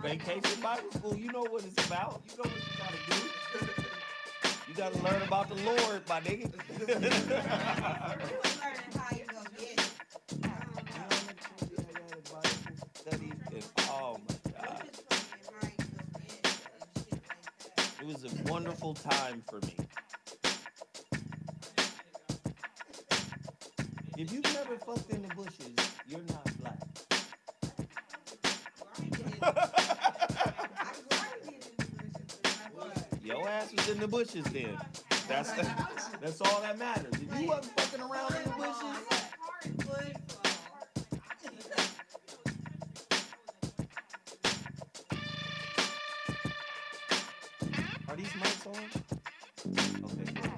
Vacation Bible school, you know what it's about. You know what you gotta do. You gotta learn about the Lord, my nigga. Study and oh my God. It was a wonderful time for me. If you've never fucked in the bushes, you're not black. Your ass was in the bushes then. That's all that matters. If you wasn't fucking around in the bushes. Are these mics on? Okay, good.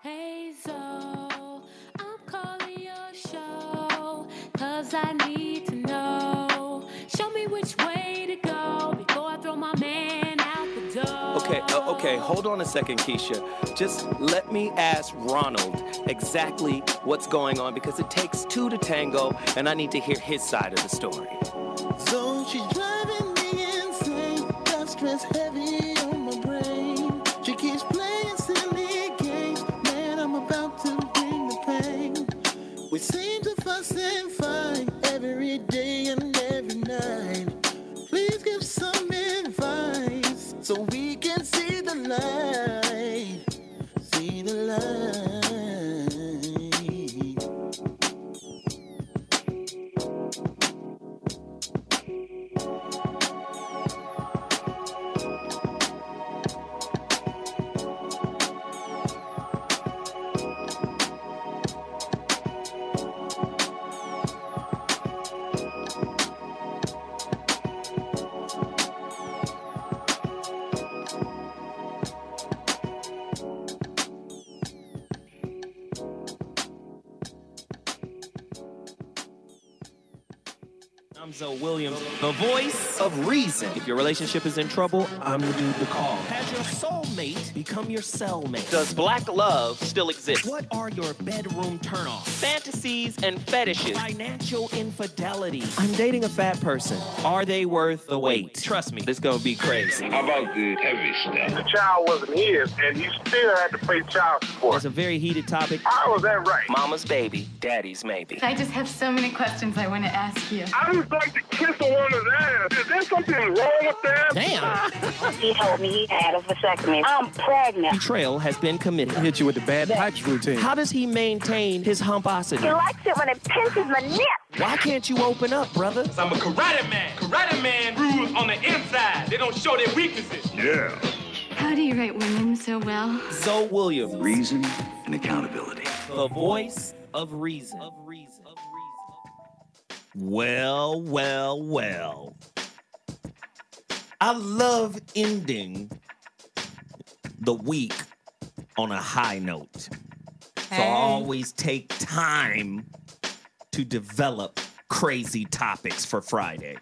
Hey Zoe, I'm calling your show, 'cause I need to know. Show me which way to go before I throw my man out the door. Okay, hold on a second, Keisha. Just let me ask Ronald exactly what's going on, because it takes two to tango, and I need to hear his side of the story. So she's driving me insane, got stress heavy on my brain. She keeps playing silly games, man, I'm about I'm Zoe Williams, the voice of reason. If your relationship is in trouble, I'm the dude to call. Has your soulmate become your cellmate? Does black love still exist? What are your bedroom turnoffs? Fantasies and fetishes. Financial infidelity. I'm dating a fat person. Are they worth the wait? Trust me, this gonna be crazy. How about the heavy stuff? The child wasn't his, and he still had to pay child support. It's a very heated topic. How was that right? Mama's baby, daddy's maybe. I just have so many questions I want to ask you. I just like to kiss a woman's ass. Is there something wrong with that? Damn. He told me he had a vasectomy. I'm pregnant. Betrayal has been committed. Hit you with the bad pipes routine. How does he maintain his humposity? He likes it when it pinches my nip. Why can't you open up, brother? I'm a karate man. Karate man rules on the inside. They don't show their weaknesses. Yeah. How do you rate women so well? Zoe Williams, Reason and accountability. the voice of reason. Well, well, well. I love ending the week on a high note. So I always take time to develop crazy topics for Friday.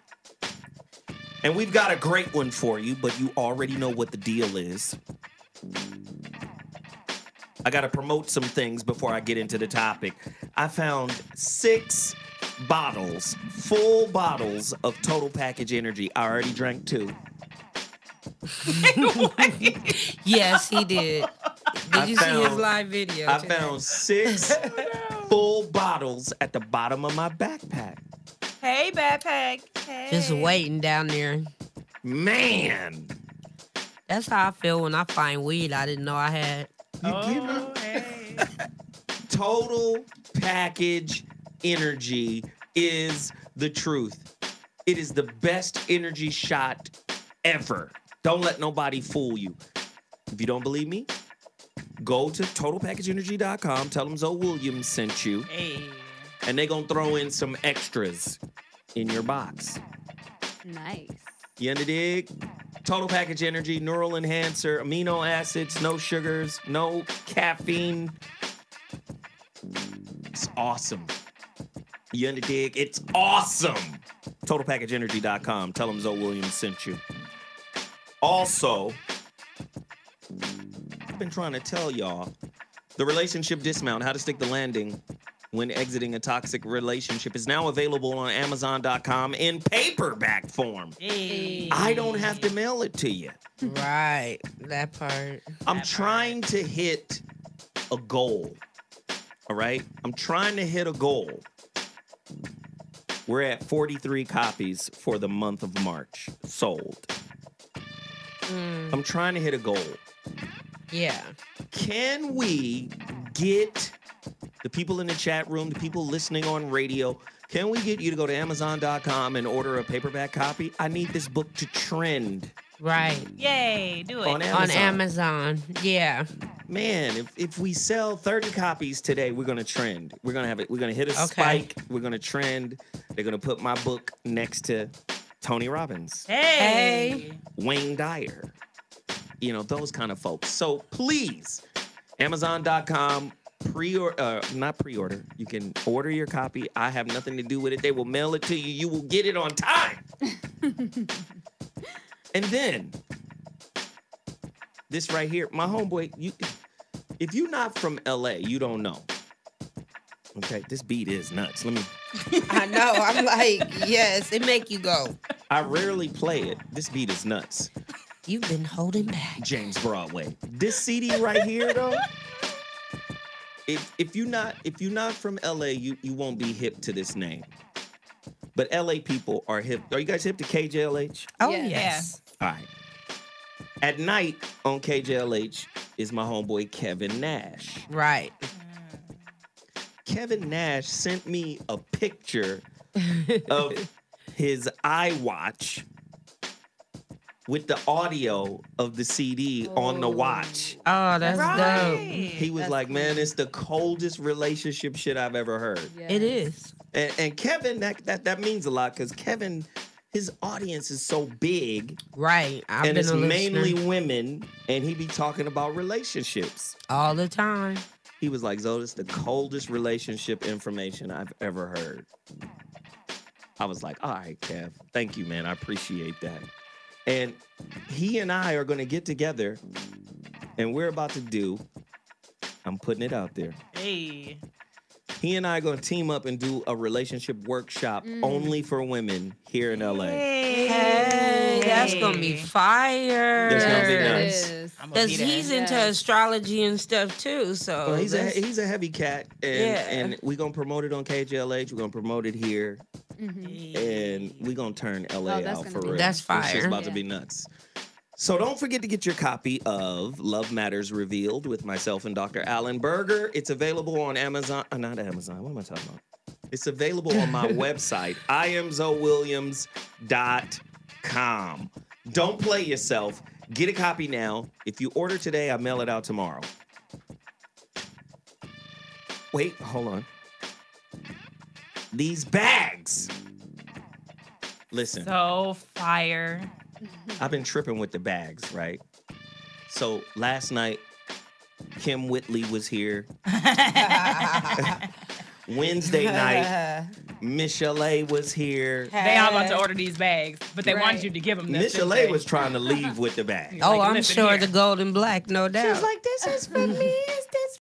And we've got a great one for you, but you already know what the deal is. I got to promote some things before I get into the topic. I found 6 bottles, full bottles of Total Package Energy. I already drank 2. Yes, he did. Did you see his live video? I found 6 full bottles at the bottom of my backpack. Hey, backpack. Hey. Just waiting down there. Man. That's how I feel when I find weed I didn't know I had. Hey. Total Package Energy is the truth. It is the best energy shot ever. Don't let nobody fool you. If you don't believe me, go to totalpackageenergy.com. Tell them Zoe Williams sent you. Hey. And they're going to throw in some extras in your box. Nice. You under dig? Total Package Energy, neural enhancer, amino acids, no sugars, no caffeine. It's awesome. You under dig? It's awesome. TotalPackageEnergy.com. Tell them Zoe Williams sent you. Also, I've been trying to tell y'all the relationship dismount, how to stick the landing when exiting a toxic relationship, is now available on Amazon.com in paperback form. Hey. I don't have to mail it to you. Right, that part. I'm trying to hit a goal. All right? I'm trying to hit a goal. We're at 43 copies for the month of March sold. I'm trying to hit a goal. Yeah. Can we get the people in the chat room, the people listening on radio, can we get you to go to Amazon.com and order a paperback copy? I need this book to trend. Right. Yay, do it. On Amazon. On Amazon. Yeah. Man, if we sell 30 copies today, we're gonna trend. We're gonna have it. We're gonna hit a spike. We're gonna trend. They're gonna put my book next to Tony Robbins. Hey. Wayne Dyer. You know, those kind of folks. So please, Amazon.com, not pre-order. You can order your copy. I have nothing to do with it. They will mail it to you. You will get it on time. And then, this right here, my homeboy, if you're not from LA, you don't know. Okay, this beat is nuts. Let me. I know. I'm like, yes, it make you go. I rarely play it. This beat is nuts. You've been holding back. James Broadway. This CD right here, though. If you're not from LA, you won't be hip to this name. But LA people are hip. Are you guys hip to KJLH? Oh, Yeah. yes. All right. At night on KJLH is my homeboy Kevin Nash. Right. Kevin Nash sent me a picture of his iWatch with the audio of the CD on the watch. Oh, that's dope. He was like, man, it's the coldest relationship shit I've ever heard. Yeah. It is. And Kevin, that means a lot because Kevin, his audience is so big. Right. I've And been it's a listener mainly women, and he be talking about relationships. all the time. He was like, Zoe, this is the coldest relationship information I've ever heard. I was like, all right, Kev, thank you, man. I appreciate that. And he and I are going to get together, and we're about to do, I'm putting it out there. Hey. He and I are going to team up and do a relationship workshop only for women here in LA. Hey, that's going to be fire. That's going to be nice. Because he's into astrology and stuff too. So well, he's a heavy cat. And we're going to promote it on KJLH. We're going to promote it here. And we're going to turn LA out for real. That's fire. It's just about to be nuts. So don't forget to get your copy of Love Matters Revealed with myself and Dr. Alan Berger. It's available on Amazon. Not Amazon. What am I talking about? It's available on my website, IamZoeWilliams.com. Don't play yourself. Get a copy now. If you order today, I mail it out tomorrow. Wait, hold on. These bags. Listen. So fire. I've been tripping with the bags, right? So last night, Kim Whitley was here. Wednesday night, Michelle was here. They all about to order these bags, but they want you to give them this. Michelle was trying to leave with the bag. Oh, like, I'm sure the gold and black, no doubt. She was like, this is for me. Is this?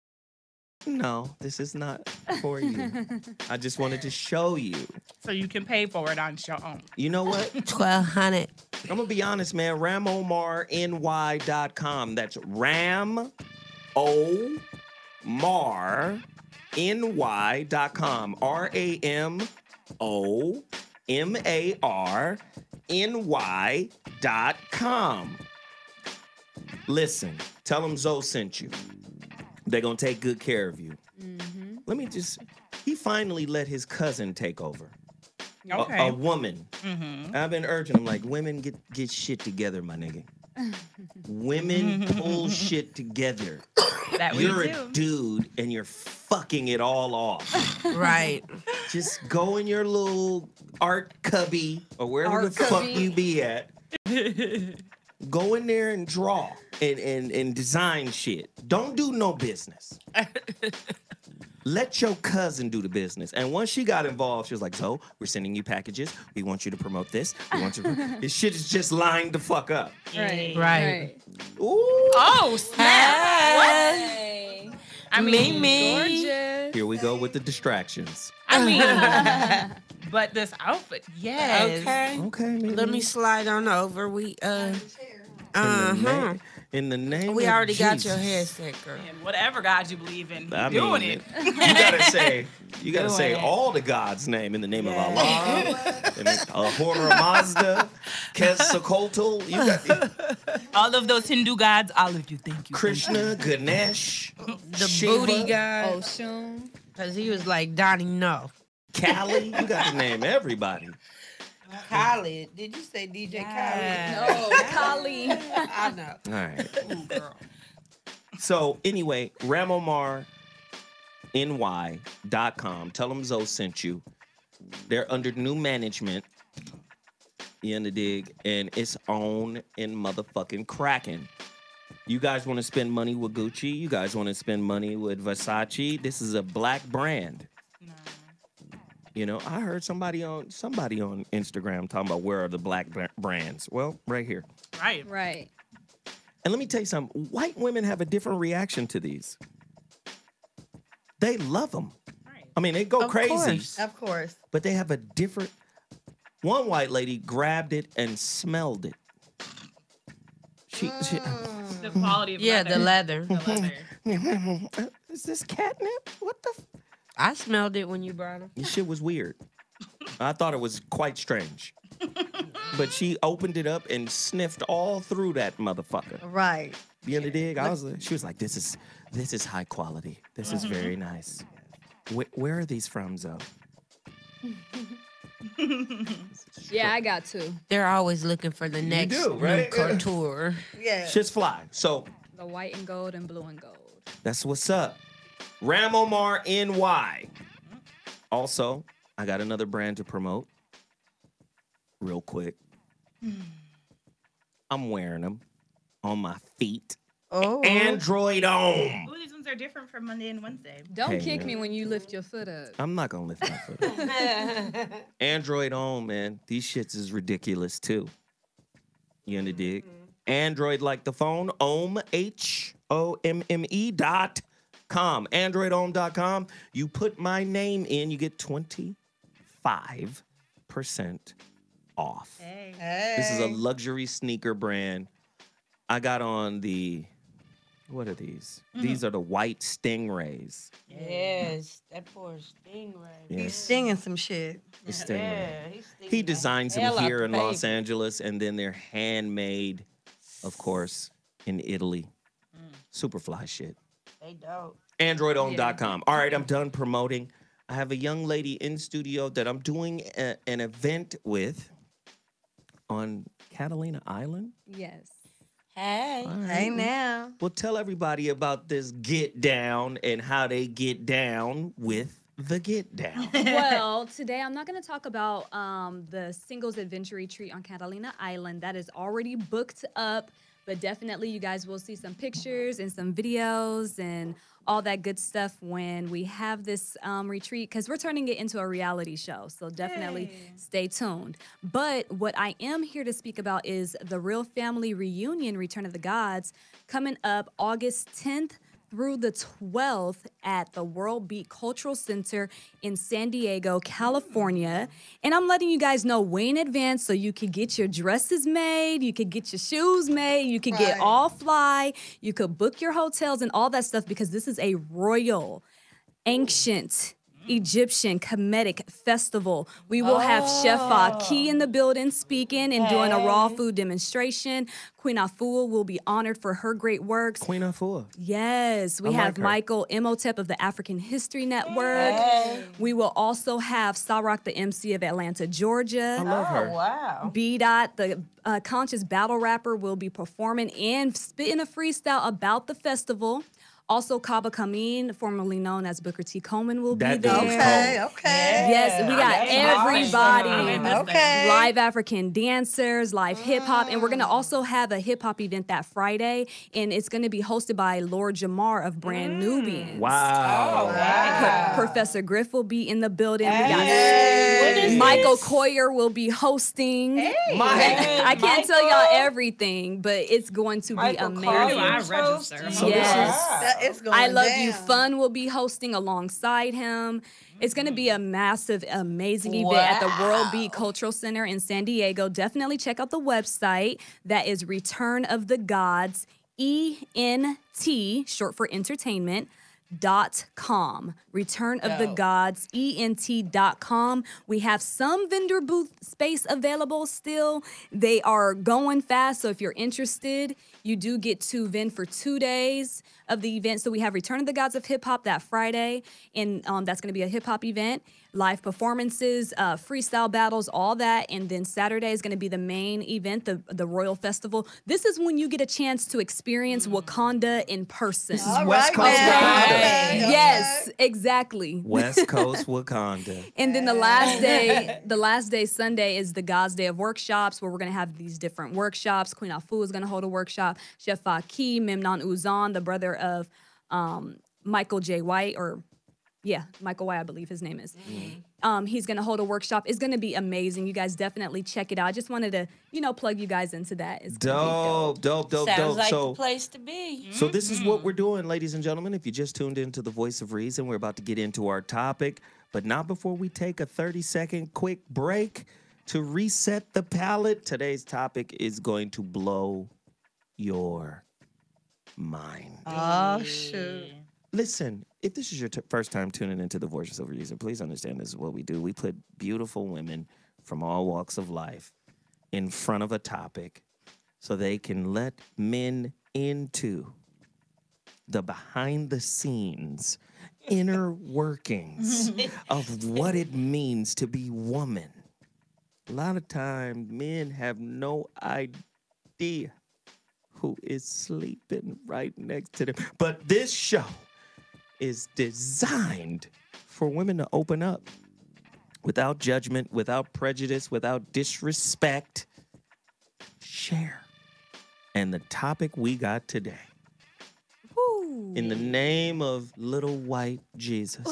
No, this is not for you. I just wanted to show you. So you can pay for it on your own. You know what? $1,200. I'm going to be honest, man. RamOmarNY.com. That's RamOmarNY.com. RamOmarNY.com. Listen, tell them Zoe sent you. They're going to take good care of you. Mm-hmm. Let me just... He finally let his cousin take over. Okay. A woman. Mm-hmm. I've been urging him, like, women get shit together, my nigga. Women pull shit together. You're a dude and you're fucking it all off. Right. Just go in your little art cubby or wherever fuck you be at. Go in there and draw and design shit. Don't do no business. Let your cousin do the business. And once she got involved, she was like, so we're sending you packages. We want you to promote this. We want you to... This shit is just lined the fuck up. Right. Ooh. Oh, snap. Hey. What? I mean, gorgeous. Here we go with the distractions. I mean, but this outfit, yes. Okay. Let me slide on over. In the name we of already Jesus. got your headset, girl. And whatever God you believe in, I doing mean, it. You gotta say all the God's name in the name of Allah. Horror Mazda, Quetzalcoatl. You got all of those Hindu gods. All of you, thank you. Krishna, Ganesh, the Shiva, booty god. Oshun. Because he was like, Donnie, no. Kali. You got to name everybody. Khaled. Did you say DJ Khaled? No, Kali. I know. All right. Ooh, girl. So anyway, RamOmarNY.com. Tell them Zoe sent you. They're under new management. You under dig? And it's on in motherfucking cracking. You guys want to spend money with Gucci? You guys want to spend money with Versace? This is a black brand. You know, I heard somebody on Instagram talking about where are the black brands. Well, right here. Right. And let me tell you something. White women have a different reaction to these. They love them. Right. I mean, they go crazy. Of course. But they have a different... One white lady grabbed it and smelled it. She the quality of the leather. Is this catnip? What the... I smelled it when you brought them. This shit was weird. I thought it was quite strange. But she opened it up and sniffed all through that motherfucker. Right. You know the dig? She was like, this is high quality. This is very nice. Where are these from, Zoe? Yeah, I got two. They're always looking for the next new couture. Yeah. Shit's fly. So The white and gold and blue and gold. that's what's up. RamOmarNY. Also, I got another brand to promote. Real quick. I'm wearing them on my feet. Android Home. Ooh, these ones are different from Monday and Wednesday. Don't kick me when you lift your foot up. I'm not gonna lift my foot up. Android Home, man. These shits is ridiculous too. You in the dig? Android like the phone. Home, HOMME.com. AndroidHome.com. You put my name in, you get 25% off. Hey. This is a luxury sneaker brand. I got on the, what are these? These are the white Stingrays. Yes, that poor Stingray. Yes. He's stinging some shit. The Stingray. Yeah, he's stinging He designs the them hell out here the in Los baby. Angeles, and then they're handmade, of course, in Italy. Super fly shit. They dope. AndroidHome.com. All right, I'm done promoting. I have a young lady in studio that I'm doing an event with on Catalina Island. Yes. Hey. Hey now. Well, tell everybody about this get down and how they get down with the get down. Well, today I'm not going to talk about the singles adventure retreat on Catalina Island. That is already booked up, but definitely you guys will see some pictures and some videos and all that good stuff when we have this retreat, because we're turning it into a reality show. So definitely stay tuned. But what I am here to speak about is the Real Family Reunion, Return of the Gods, coming up August 10th through the 12th at the World Beat Cultural Center in San Diego, California. And I'm letting you guys know way in advance so you could get your dresses made, you could get your shoes made, you could get all fly, you could book your hotels and all that stuff, because this is a royal, ancient, Egyptian Kemetic festival. We will have Chef Aki in the building speaking and doing a raw food demonstration. Queen Afua will be honored for her great works. Queen Afua. Yes, we have Michael Imhotep of the African History Network. We will also have Sarok, the MC of Atlanta, Georgia. I love her. Wow. B-Dot, the conscious battle rapper, will be performing and spitting a freestyle about the festival. Also, Kaba Kamin, formerly known as Booker T. Coleman, will be there. Okay. Yes, we got everybody. Okay. Live African dancers, live hip hop, and we're gonna also have a hip hop event that Friday, and it's gonna be hosted by Lord Jamar of Brand Nubians. Wow. Professor Griff will be in the building. We got Hey. Michael Coyer will be hosting. I can't tell y'all everything, but it's going to be Michael amazing. Coyer I is register. hosting. Yes. It's going I Love down. You Fun will be hosting alongside him. It's going to be a massive, amazing event at the World Beat Cultural Center in San Diego. Definitely check out the website. That is Return of the Gods, ENT, short for entertainment, .com. Return of the Gods, ENT.com. We have some vendor booth space available still. They are going fast, so if you're interested, you do get to vend for 2 days of the event. So we have Return of the Gods of Hip Hop that Friday, and that's going to be a hip hop event, live performances, freestyle battles, all that. And then Saturday is going to be the main event, the Royal Festival. This is when you get a chance to experience Wakanda in person. This is West Coast Wakanda. Yes, exactly. West Coast Wakanda. And then the last day, Sunday, is the God's Day of Workshops, where we're going to have these different workshops. Queen Afu is going to hold a workshop. Chef Aki, Memnon Uzan, the brother of Michael J. White, Michael White, I believe his name is. He's going to hold a workshop. It's going to be amazing. You guys definitely check it out. I just wanted to, plug you guys into that. It's Dope. Sounds like the place to be. So this is what we're doing, ladies and gentlemen. If you just tuned into the Voice of Reason, we're about to get into our topic, but not before we take a 30-second quick break to reset the palate. Today's topic is going to blow your mind. Oh, shoot. Listen, if this is your first time tuning into the Voices of Reason, please understand this is what we do. We put beautiful women from all walks of life in front of a topic so they can let men into the behind-the-scenes inner workings of what it means to be woman. A lot of times, men have no idea who is sleeping right next to them. But this show is designed for women to open up without judgment, without prejudice, without disrespect. Share. And the topic we got today In the name of little white Jesus.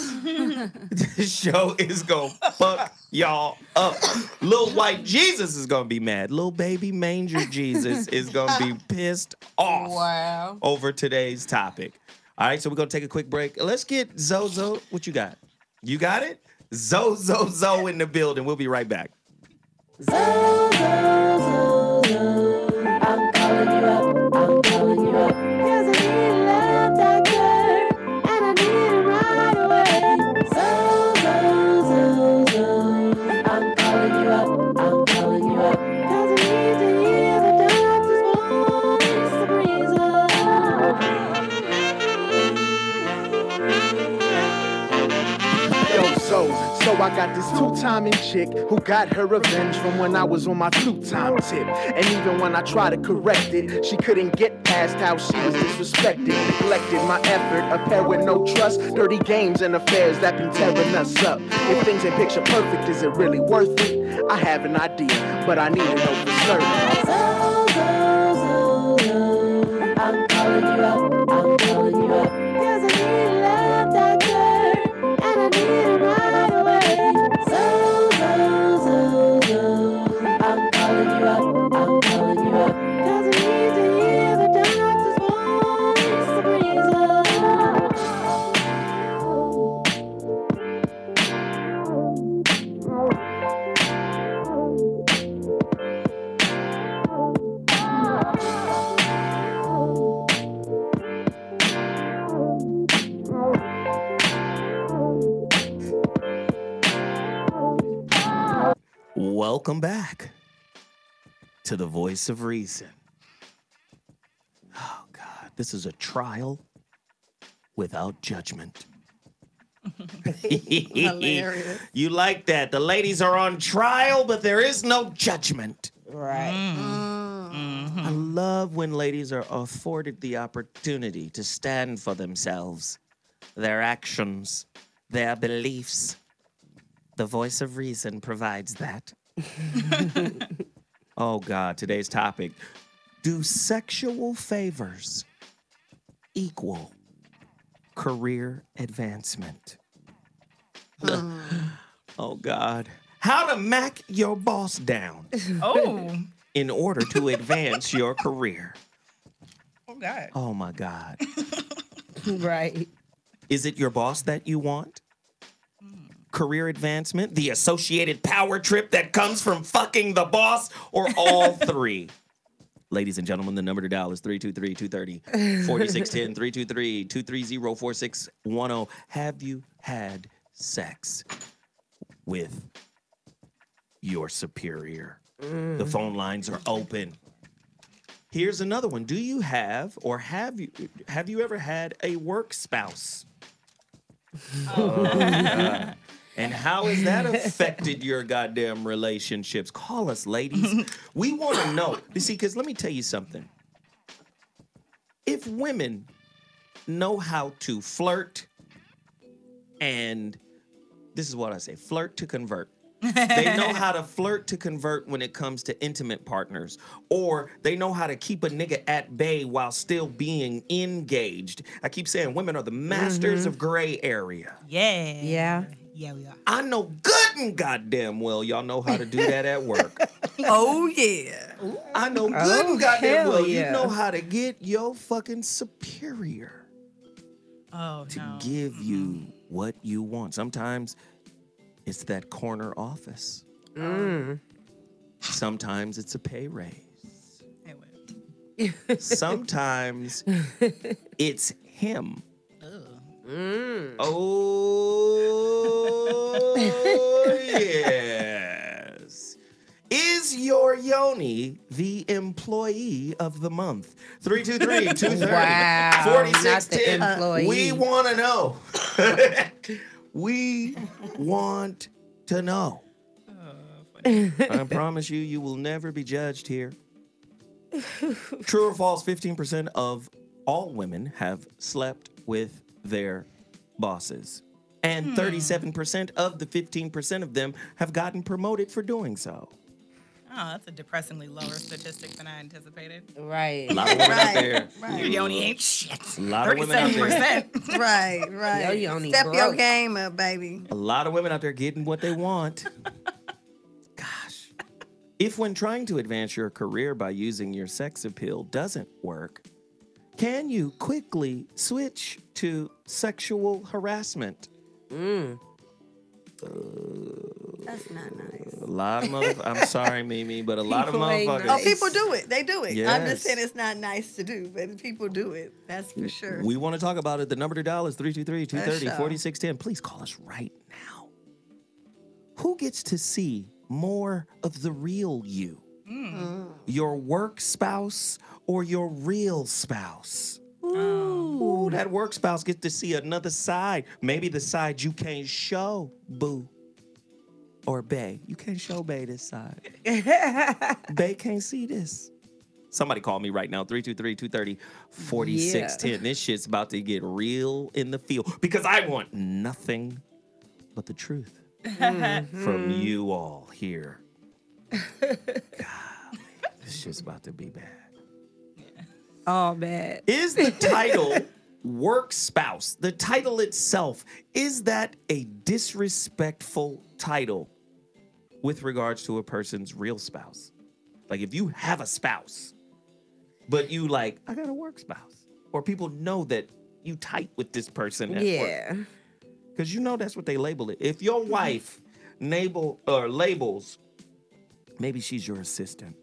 This show is gonna fuck y'all up. Little white Jesus is gonna be mad. Little baby manger Jesus is gonna be pissed off over today's topic. All right, so we're gonna take a quick break. Let's get Zozo. What you got? You got it? Zozo in the building. We'll be right back. I'm calling you up, I'm calling you up. 'Cause I need a love doctor, and I need it right away. I'm calling you up, I'm calling you up. 'Cause I need to hear the doctor's voice, the So I got this two-timing chick who got her revenge from when I was on my two-time tip. And even when I tried to correct it, she couldn't get past how she was disrespected, neglected my effort, a pair with no trust, dirty games and affairs that been tearing us up. If things ain't picture perfect, is it really worth it? I have an idea, but I need to know for certain. I'm calling you up, I'm calling you up. 'Cause I need a love doctor, and I need it right away. I'm calling you up, I'm calling you up. 'Cause I need to hear the doctor's voice, the breeze Welcome back to the Voice of Reason. Oh, God. This is a trial without judgment. Hilarious. You like that? The ladies are on trial, but there is no judgment. Right. I love when ladies are afforded the opportunity to stand for themselves, their actions, their beliefs. The Voice of Reason provides that. Oh, God, today's topic. Do sexual favors equal career advancement? Oh, God. How to Mack your boss down. Oh. In order to advance your career. Oh, God. Oh, my God. Right. Is it your boss that you want? Career advancement, the associated power trip that comes from fucking the boss, or all three? Ladies and gentlemen, the number to dial is 323-230-4610, 323-230-4610. Have you had sex with your superior? The phone lines are open. Here's another one. Do you have, or have you ever had a work spouse? Oh, God. And how has that affected your goddamn relationships? Call us, ladies. We want to know. You see, because let me tell you something. If women know how to flirt, and this is what I say, flirt to convert. They know how to flirt to convert when it comes to intimate partners, or they know how to keep a nigga at bay while still being engaged. I keep saying women are the masters of gray area. Yeah. Yeah. Yeah, we are. I know good and goddamn well y'all know how to do that at work. Oh, yeah. I know good and goddamn well yeah. you know how to get your fucking superior to give you what you want. Sometimes it's that corner office. Sometimes it's a pay raise. Sometimes it's him. Oh, yes. Is your yoni the employee of the month? 323-230-4610. We want to know. We want to know. I promise you, you will never be judged here. True or false, 15% of all women have slept with their bosses. And 37% of the 15% of them have gotten promoted for doing so. Oh, that's a depressingly lower statistic than I anticipated. Right. A lot of women out there. Your yoni ain't shit. A lot of women out there. 37%. Right. Yo, yoni Step your broke. game up, baby. A lot of women out there getting what they want. Gosh. If when trying to advance your career by using your sex appeal doesn't work, can you quickly switch to sexual harassment? That's not nice. A lot of I'm sorry, Mimi, but a lot of People ain't motherfuckers. Oh, people do it. They do it. I'm Yes. just saying it's not nice to do, but people do it. That's for sure. We want to talk about it. The number to dial is 323-230-4610. That's so. Please call us right now. Who gets to see more of the real you? Your work spouse or your real spouse? Ooh, that work spouse gets to see another side. Maybe the side you can't show, boo. Or bae. You can't show bae this side. Bae can't see this. Somebody call me right now, 323-230-4610. This shit's about to get real in the field because I want nothing but the truth from you all here. Golly, this shit's about to be bad. Oh, bad. Is the title work spouse, the title itself, is that a disrespectful title with regards to a person's real spouse? Like if you have a spouse, but you like, I got a work spouse. Or people know that you tight with this person at work. Because you know that's what they label it. If your wife labels, maybe she's your assistant.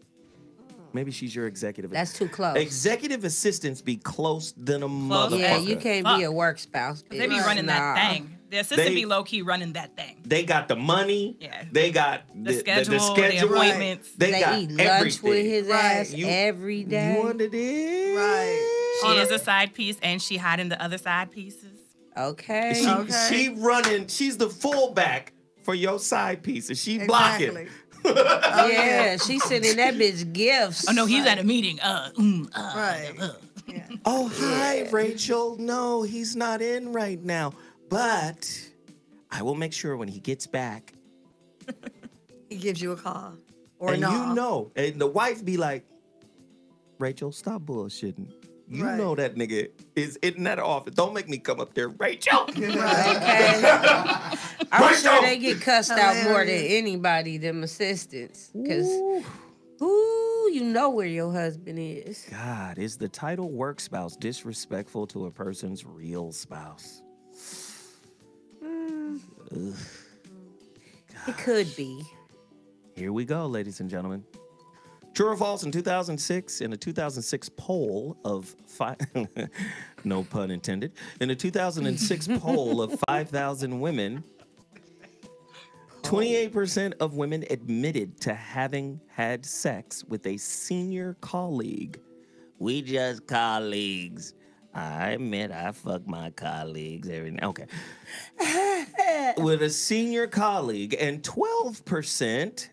Maybe she's your executive. That's too close. Executive assistants be close than a motherfucker. Yeah, you can't be a work spouse. They be running that thing. The assistant be low-key running that thing. They got the money. Yeah. They got the schedule, the appointments. They got eat everything. lunch with his ass every day. You wanted it? Right. She is a side piece, and she hiding the other side pieces. Okay. She running. She's the fullback for your side pieces. She blocking. Yeah, she's sending that bitch gifts. Oh no, he's at a meeting. Right. Oh, hi, Rachel. No, he's not in right now. But I will make sure when he gets back. He gives you a call. Or and no. you know, and the wife be like, Rachel, stop bullshitting. You know that nigga is in that office. Don't make me come up there, Rachel. Okay. I'm sure they get cussed out more than anybody, them assistants. Because, you know where your husband is. God, is the title work spouse disrespectful to a person's real spouse? It could be. Here we go, ladies and gentlemen. True or false, in 2006, in a 2006 poll of no pun intended, in a 2006 poll of 5,000 women, 28% of women admitted to having had sex with a senior colleague. We just colleagues. I admit I fuck my colleagues every now. Okay. With a senior colleague, and 12%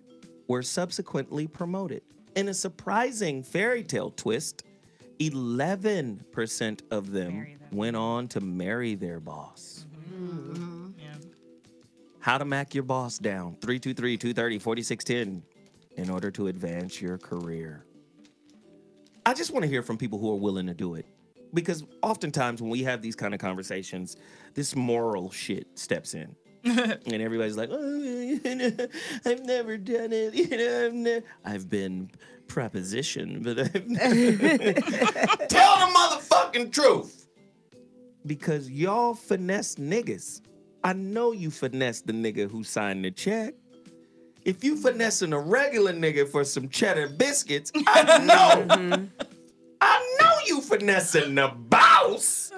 were subsequently promoted. In a surprising fairy tale twist, 11% of them went on to marry their boss. Mm-hmm. Yeah. How to Mack your boss down. 323-230-4610 in order to advance your career. I just want to hear from people who are willing to do it. Because oftentimes when we have these kind of conversations, this moral shit steps in. And everybody's like, oh, I've never done it. I've been propositioned, but I've never. Tell the motherfucking truth. Because y'all finesse niggas. I know you finesse the nigga who signed the check. If you finessing a regular nigga for some cheddar biscuits, I know. I know you finessing the boss.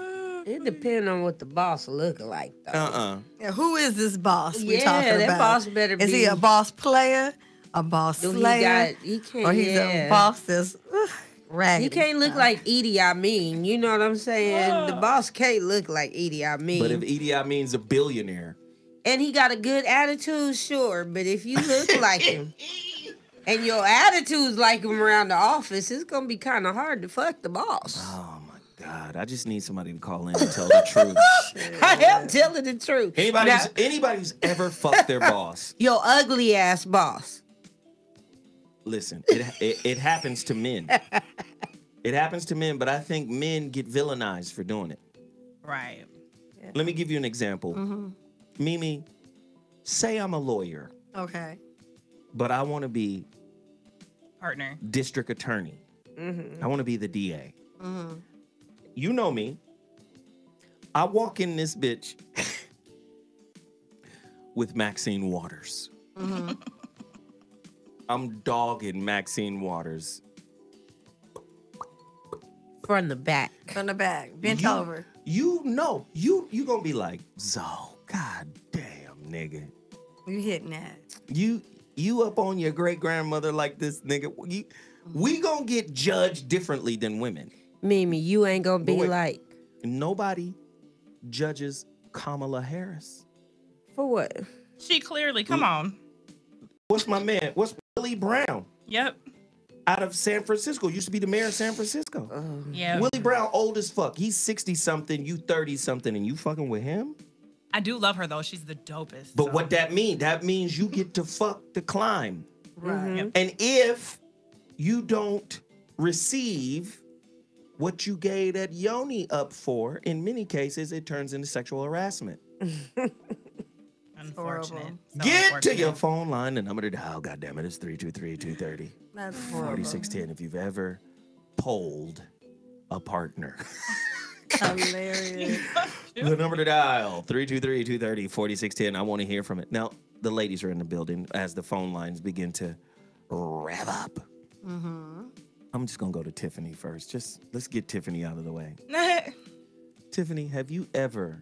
It depends on what the boss look like, though. Yeah, who is this boss we talking about? Yeah, that boss better be. Is he a boss player, a boss slayer, he can't, or he's a boss that's raggedy? He can't look like Edie Amin. You know what I'm saying? The boss can't look like Edie Amin. But if Edie Amin's a billionaire. And he got a good attitude, sure. But if you look like him and your attitude's like him around the office, it's going to be kind of hard to fuck the boss. Oh, my God. I just need somebody to call in and tell the truth. I am telling the truth. Anybody who's ever fucked their boss. Your ugly ass boss. Listen, it happens to men. It happens to men, but I think men get villainized for doing it. Right. Yeah. Let me give you an example. Mm-hmm. Mimi, say I'm a lawyer, Okay. but I want to be Partner. district attorney. Mm-hmm. I want to be the DA. Mm-hmm. You know me. I walk in this bitch with Maxine Waters. Mm-hmm. I'm dogging Maxine Waters. From the back. From the back. Bent over. You know, you gonna be like, Zoe, god damn, nigga. You hitting that. You up on your great grandmother like this, nigga. We gonna get judged differently than women. Mimi, you ain't gonna be like. Nobody judges Kamala Harris. For what? She clearly, come on. What's my man? What's Willie Brown? Yep. Out of San Francisco. Used to be the mayor of San Francisco. Yeah. Willie Brown, old as fuck. He's 60-something, you 30-something, and you fucking with him? I do love her, though. She's the dopest. But what that mean? That means you get to fuck the climb. Right. Yep. And if you don't receive what you gave that yoni up for, in many cases, it turns into sexual harassment. Unfortunate. So Get unfortunate. to your phone line. The number to dial, goddammit, is 323-230. That's horrible. 4610 if you've ever polled a partner. Hilarious. The number to dial, 323-230-4610. I want to hear from it. Now, the ladies are in the building as the phone lines begin to rev up. Mm-hmm. I'm just going to go to Tiffany first. Just let's get Tiffany out of the way. Tiffany, have you ever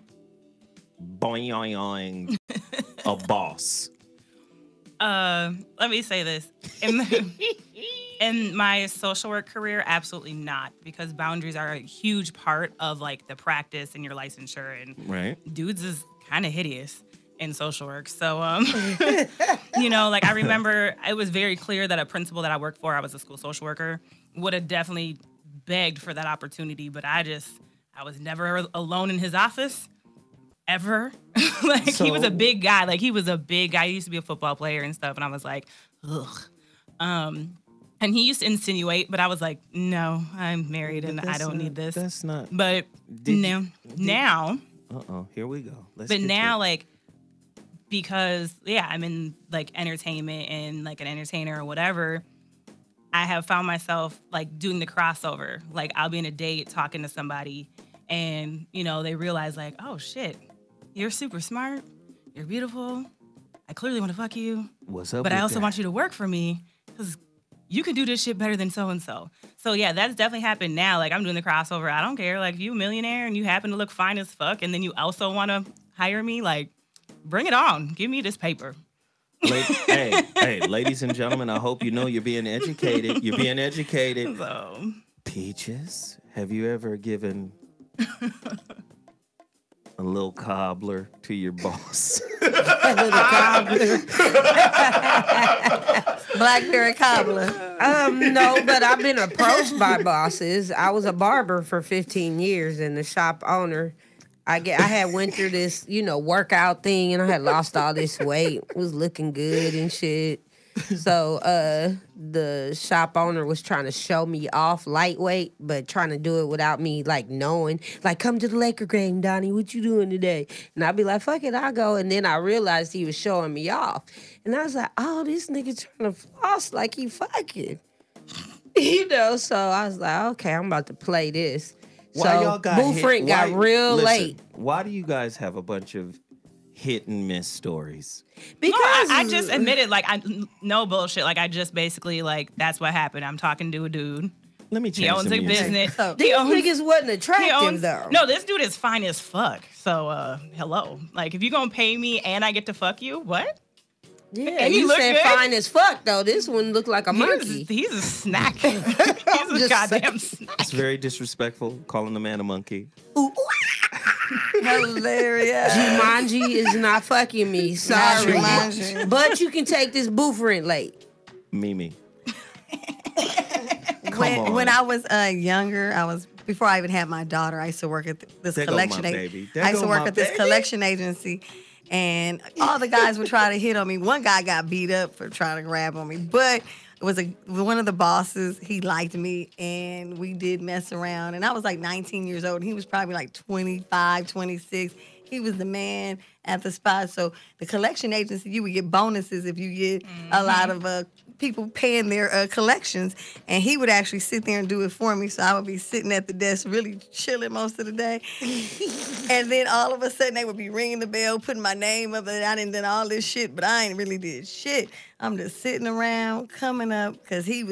boing a boss? Let me say this. In my social work career, absolutely not, because boundaries are a huge part of like the practice and your licensure, and Right. dudes is kind of hideous in social work. So, you know, like I remember it was very clear that a principal that I worked for, I was a school social worker, would have definitely begged for that opportunity, but I was never alone in his office. Ever. Like, he was a big guy. Like, he was a big guy. He used to be a football player and stuff. And I was like, ugh. And he used to insinuate, but I was like, no, I'm married and I don't need this. That's not. But now. Uh-oh, here we go. But now, like, because, yeah, I'm in, like, entertainment and, like, an entertainer or whatever, I have found myself, like, doing the crossover. Like, I'll be in a date talking to somebody and, you know, they realize, like, oh, shit. You're super smart. You're beautiful. I clearly want to fuck you. What's up? But I also that? want you to work for me because you can do this shit better than so-and-so. So, yeah, that's definitely happened now. Like, I'm doing the crossover. I don't care. Like, if you a millionaire and you happen to look fine as fuck and then you also want to hire me, like, bring it on. Give me this paper. Hey, ladies and gentlemen, I hope you know you're being educated. You're being educated. So. Peaches, have you ever given a little cobbler to your boss? A little cobbler. Blackberry cobbler. No, but I've been approached by bosses. I was a barber for 15 years, and the shop owner, I had went through this, you know, workout thing, and I had lost all this weight. Was looking good and shit. So the shop owner was trying to show me off lightweight, but trying to do it without me, like, knowing. Like, come to the Laker game, Donnie. What you doing today? And I'd be like, fuck it, I'll go. And then I realized he was showing me off. And I was like, oh, this nigga trying to floss like he fucking. You know, so I was like, okay, I'm about to play this. Why so y'all got Boo hit? Frank got real Listen, late. Why do you guys have a bunch of hit and miss stories? Because I just admitted, like, no bullshit. Like, I just basically, like, that's what happened. I'm talking to a dude. Let me change He owns some a music. business. So, these niggas wasn't attractive, though. No, this dude is fine as fuck. So, hello. Like, if you gonna pay me and I get to fuck you, what? Yeah, And he you look said good? fine as fuck, though. This one looked like a monkey. He's a snack. He's a goddamn snack. It's very disrespectful calling the man a monkey. Hilarious. Jumanji is not fucking me. Sorry. Jumanji. But you can take this booth rent late. Mimi. When I was younger, before I even had my daughter, I used to work at this There go collection my agency. baby. There I used to go work my at this baby. collection agency, and all the guys would try to hit on me. One guy got beat up for trying to grab on me, but one of the bosses. He liked me, and we did mess around. And I was like 19 years old. And he was probably like 25, 26. He was the man at the spot. So the collection agency, you would get bonuses if you get a lot of people paying their collections. And he would actually sit there and do it for me. So I would be sitting at the desk really chilling most of the day. And then all of a sudden they would be ringing the bell, putting my name up, and I done done all this shit, but I ain't really did shit. I'm just sitting around, coming up, because he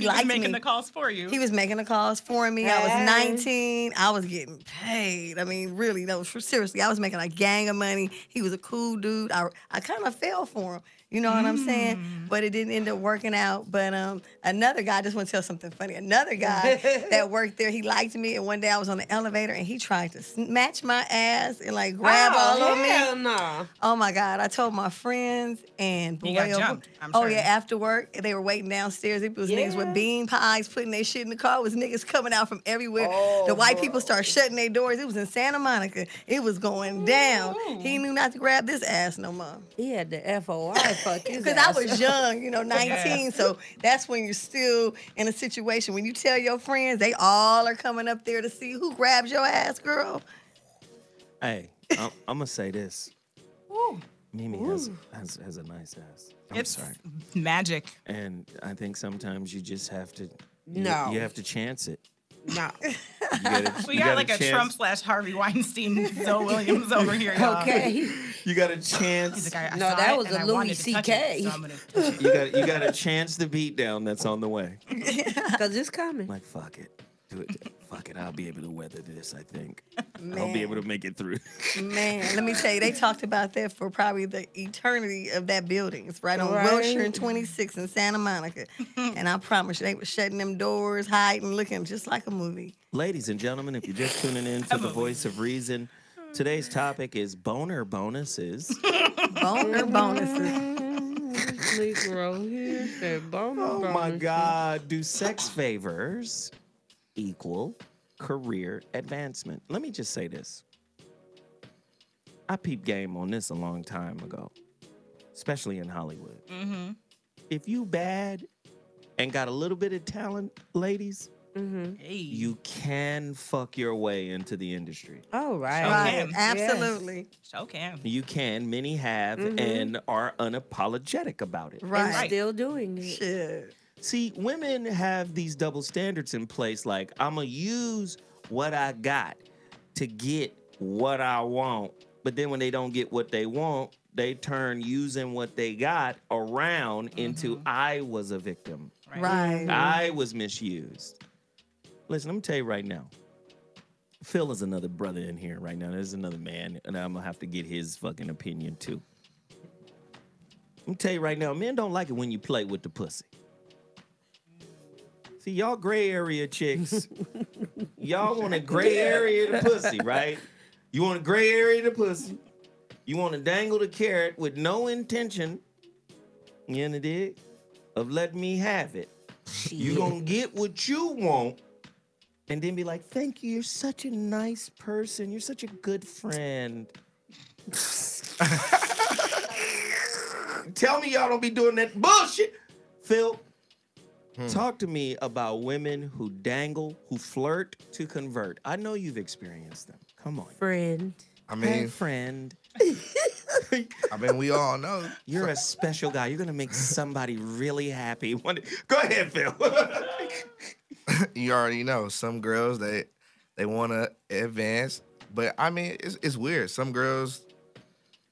liked me. Making the calls for you. He was making the calls for me. I was 19. I was getting paid. I mean, really, no, seriously, I was making a gang of money. He was a cool dude. I kind of fell for him. You know what I'm saying? But it didn't end up working out. But another guy, I just want to tell something funny. Another guy that worked there, he liked me. And one day I was on the elevator and he tried to snatch my ass and like grab all on me. No. Oh my God. I told my friends and boy, He got jumped, I'm oh sure. yeah, after work, they were waiting downstairs. It was niggas with bean pies putting their shit in the car. It was niggas coming out from everywhere. The white people started shutting their doors. It was in Santa Monica. It was going down. He knew not to grab this ass no more. He had the FOI. Because I was young, 19. So that's when you're still in a situation. When you tell your friends, they all are coming up there to see who grabs your ass, girl. Hey, I'm going to say this. Mimi has a nice ass. It's sorry. magic. And I think sometimes you just have to, No. you have to chance it. No. We got like a Trump / Harvey Weinstein Zoe Williams over here, y'all. Okay. You got a chance. He's like, I No, saw that it was and a I Louis wanted to touch it, CK. so I'm gonna touch it. You got a chance the beat down that's on the way. Because it's coming. Like, fuck it. Do it. Fuck it. I'll be able to weather this, I think. I'll be able to make it through. Man, let me tell you, they talked about that for probably the eternity of that building. It's right on Wilshire and 26 in Santa Monica. And I promise you, they were shutting them doors, hiding, looking just like a movie. Ladies and gentlemen, if you're just tuning in to The Voice of Reason, today's topic is boner bonuses. Boner bonuses. Negro here said boner Oh my bonuses. God. Do sex favors equal career advancement? Let me just say this. I peeped game on this a long time ago, especially in Hollywood. Mm-hmm. If you bad and got a little bit of talent, ladies, Hey. you can fuck your way into the industry. Oh, right. Right, absolutely. So can. You can. Many have and are unapologetic about it. Right. And still doing it. Shit. See, women have these double standards in place. Like, I'm going to use what I got to get what I want. But then when they don't get what they want, they turn using what they got around into I was a victim. Right. I was misused. Listen, I'm going to tell you right now. Phil is another brother in here right now. There's another man, and I'm going to have to get his fucking opinion, too. I'm going to tell you right now, men don't like it when you play with the pussy. See, y'all gray area chicks, y'all want a gray area of the pussy, right? You want a gray area of the pussy. You want to dangle the carrot with no intention, you know, dig, of letting me have it. You gonna get what you want and then be like, thank you, you're such a nice person. You're such a good friend. Tell me y'all don't be doing that bullshit. Phil, talk to me about women who dangle, who flirt to convert. I know you've experienced them. Come on. Friend. I Hey, mean, friend. I mean, we all know. You're a special guy. You're going to make somebody really happy. Go ahead, Phil. You already know. Some girls, they want to advance. But, I mean, it's weird. Some girls,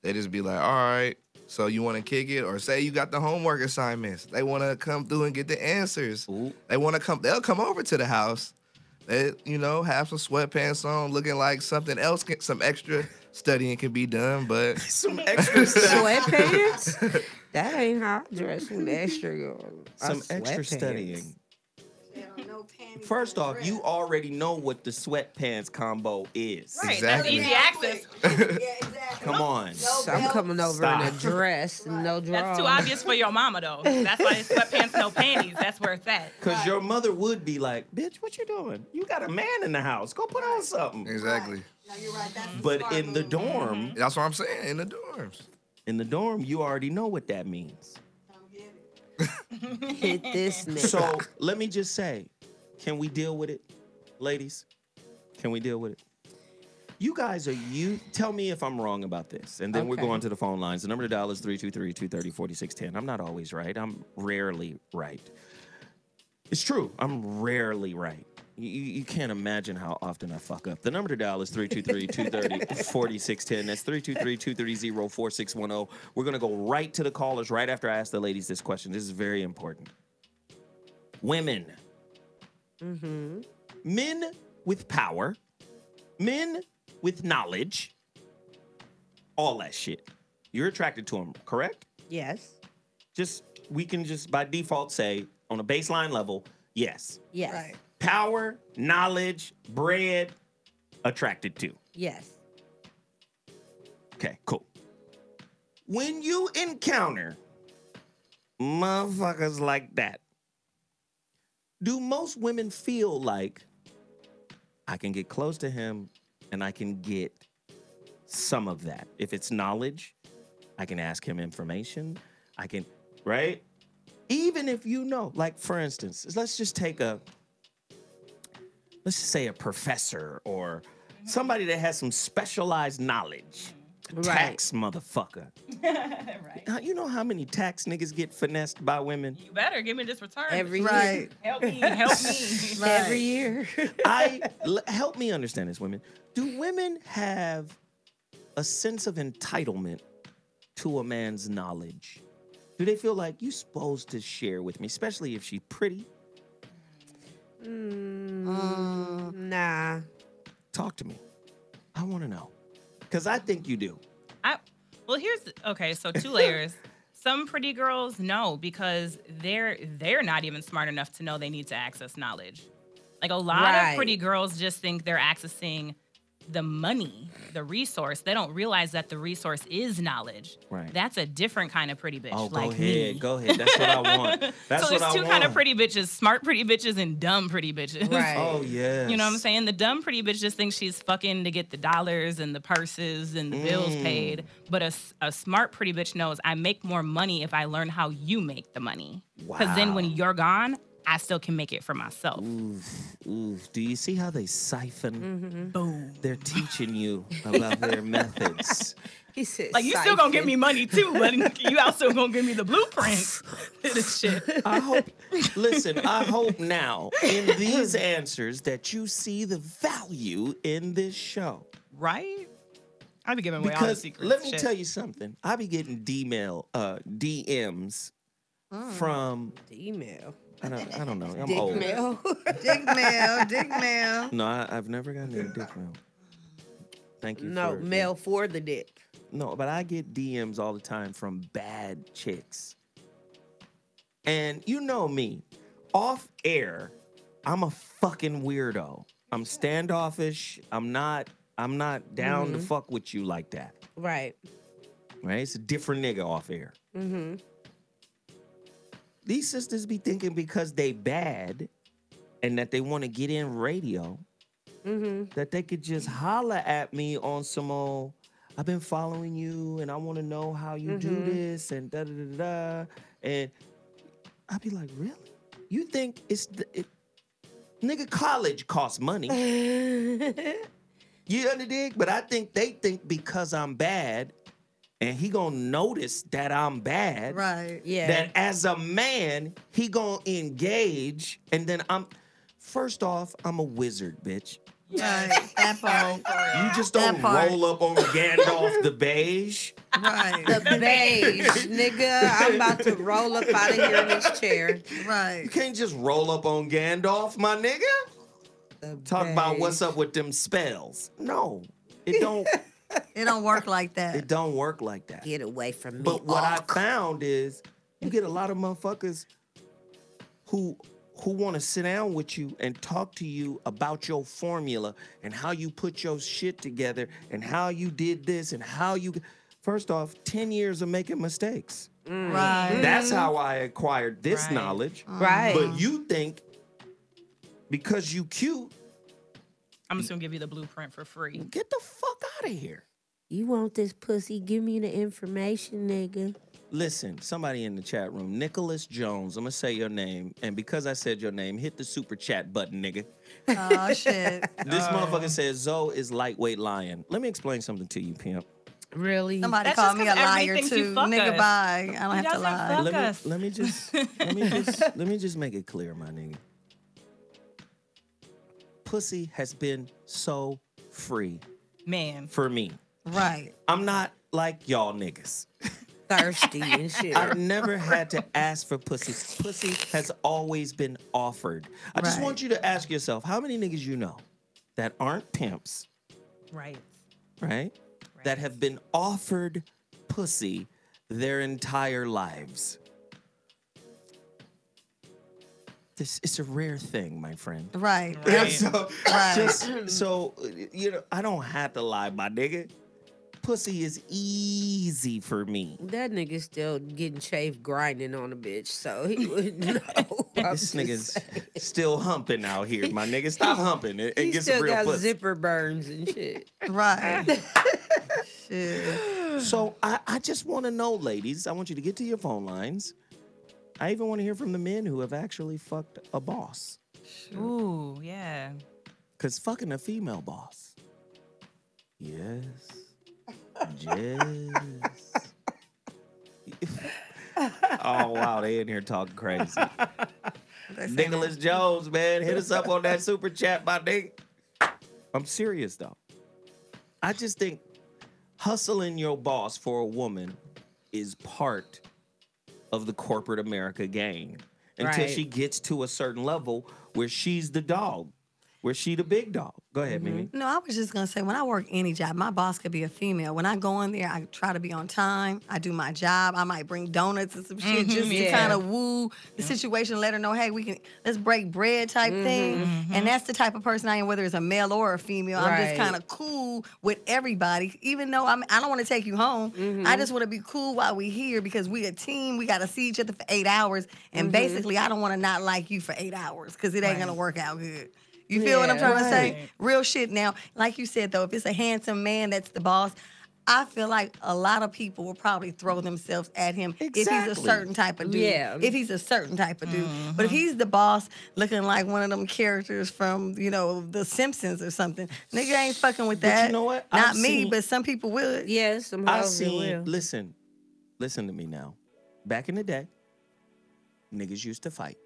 they just be like, all right, so you want to kick it? Or say you got the homework assignments. They want to come through and get the answers. Ooh. They'll come over to the house. They, have some sweatpants on, looking like something else, some extra studying can be done, but... Some extra Sweatpants? That ain't how I dress with extra. Some extra studying. First off, you already know what the sweatpants combo is. Right, Exactly. that's easy access. Come on. So I'm coming over in a dress and no drawers. That's too obvious for your mama, though. That's why it's sweatpants, no panties. That's where it's at. Because your mother would be like, bitch, what you doing? You got a man in the house. Go put on something. Exactly. No, you're right. That's the But smart in the move. dorm, That's what I'm saying, in the dorms. you already know what that means. Hit this nigga. So let me just say, can we deal with it, ladies? Can we deal with it? You guys tell me if I'm wrong about this, and then we're going to the phone lines. The number to dial is 323-230-4610. I'm not always right. I'm rarely right. It's true. I'm rarely right. You can't imagine how often I fuck up. The number to dial is 323-230-4610. That's 323-230-4610. We're going to go right to the callers right after I ask the ladies this question. This is very important. Women. Mm-hmm. Men with power. Men with knowledge. All that shit. You're attracted to them, correct? Yes. We can just by default say, on a baseline level, yes. Yes. Right. Power, knowledge, bread, attracted to. Yes. Okay, cool. When you encounter motherfuckers like that, do most women feel like I can get close to him and I can get some of that? If it's knowledge, I can ask him information. I can, right? Even if you know, like for instance, let's just say a professor or somebody that has some specialized knowledge. Tax motherfucker. Right. You know how many tax niggas get finessed by women? You better give me this return. Every year. Help me. Right. Every year. Help me understand this, women. Do women have a sense of entitlement to a man's knowledge? Do they feel like you're supposed to share with me, especially if she's pretty? Nah. Talk to me. I want to know. Because I think you do. So 2 layers. Some pretty girls know because they're not even smart enough to know they need to access knowledge. Like a lot of pretty girls just think they're accessing the money, the resource. They don't realize that the resource is knowledge. Right. That's a different kind of pretty bitch. Oh, like go ahead. That's what I want. So there's 2 kind of pretty bitches: smart pretty bitches and dumb pretty bitches. Right. Oh yeah. You know what I'm saying? The dumb pretty bitch just thinks she's fucking to get the dollars and the purses and the bills paid. But a smart pretty bitch knows I make more money if I learn how you make the money. Because then when you're gone, I still can make it for myself. Ooh. Do you see how they siphon? Mm-hmm. Boom. They're teaching you about their methods. He said, like, you still gonna give me money too, but you also gonna give me the blueprint to this shit. I hope now in these answers that you see the value in this show. Right? I be giving away all the secrets. Let me tell you something. I be getting DMs from... D-mail. I don't know. I'm dick old. Mail. Dick mail. No, I've never gotten any dick mail. Thank you. No, mail for the dick. No, but I get DMs all the time from bad chicks. And you know me, off air, I'm a fucking weirdo. I'm standoffish. I'm not down to fuck with you like that. Right. Right? It's a different nigga off air. Mm-hmm. These sisters be thinking because they bad and that they want to get in radio, that they could just holler at me on some old, I've been following you and I want to know how you do this and da-da-da-da. And I'd be like, really? You think nigga, college costs money. You understand? But I think they think because I'm bad, and he gonna notice that I'm bad. Right. Yeah. That as a man, he gonna engage, and then first off, I'm a wizard, bitch. Right. That part. You just don't roll up on Gandalf the beige. Right. The beige, nigga. I'm about to roll up out of here in this chair. Right. You can't just roll up on Gandalf, my nigga. Talk about what's up with them spells. No, it don't. It don't work like that. It don't work like that. Get away from me. But what I found is you get a lot of motherfuckers who want to sit down with you and talk to you about your formula and how you put your shit together and how you did this and how you... First off, 10 years of making mistakes. Right. That's how I acquired this knowledge. Right. But you think because you cute... I'm just going to give you the blueprint for free. Get the fuck out of here. You want this pussy? Give me the information, nigga. Listen, somebody in the chat room, Nicholas Jones, I'm going to say your name. And because I said your name, hit the super chat button, nigga. Oh, shit. This motherfucker says Zoe is lightweight lying. Let me explain something to you, pimp. Really? Somebody called me a liar too. Nigga, bye. I don't have to lie. Let me just make it clear, my nigga. Pussy has been so free. Man. For me. Right. I'm not like y'all niggas. Thirsty and shit. I've never had to ask for pussy. Pussy has always been offered. I just want you to ask yourself, how many niggas you know that aren't pimps? Right. Right? That have been offered pussy their entire lives. It's a rare thing, my friend. Right. So, you know, I don't have to lie, my nigga. Pussy is easy for me. That nigga still getting shaved grinding on a bitch, so he wouldn't know. This nigga's still humping out here, my nigga. Stop humping. It He gets still some real got pussy. zipper burns and shit. Right. Shit. So I just want to know, ladies, I want you to get to your phone lines. I even want to hear from the men who have actually fucked a boss. Ooh, yeah. Because fucking a female boss. Yes. Yes. Oh, wow. They in here talking crazy. Nicholas Jones, man. Hit us up on that super chat, my nigga. I'm serious, though. I just think hustling your boss for a woman is part of the corporate America game until she gets to a certain level where she's the dog, where she the big dog. Go ahead, Mimi. No, I was just going to say, when I work any job, my boss could be a female. When I go in there, I try to be on time. I do my job. I might bring donuts and some shit just to kind of woo the situation, let her know, hey, let's break bread type thing. And that's the type of person I am, whether it's a male or a female. I'm just kind of cool with everybody, even though I don't want to take you home. I just want to be cool while we're here because we a team. We got to see each other for 8 hours. And basically, I don't want to not like you for 8 hours because it ain't going to work out good. You feel what I'm trying to say? Real shit. Now, like you said, though, if it's a handsome man that's the boss, I feel like a lot of people will probably throw themselves at him if he's a certain type of dude. Yeah. If he's a certain type of dude. But if he's the boss looking like one of them characters from, you know, The Simpsons or something, nigga ain't fucking with that. But you know what? Not me, but some people would. Yes, some I've hoes will. Listen to me now. Back in the day, niggas used to fight.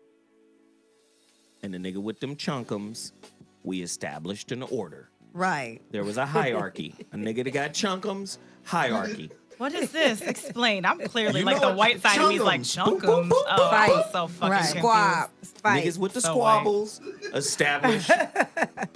And the nigga with them chunkums, we established an order. Right. There was a hierarchy. A nigga that got chunkums, hierarchy. What is this? Explain. I'm clearly like the what? white side of me is like chunkums. Oh, Fight. I'm so fucking confused. Squab. Fight. Niggas with the So squabbles establish a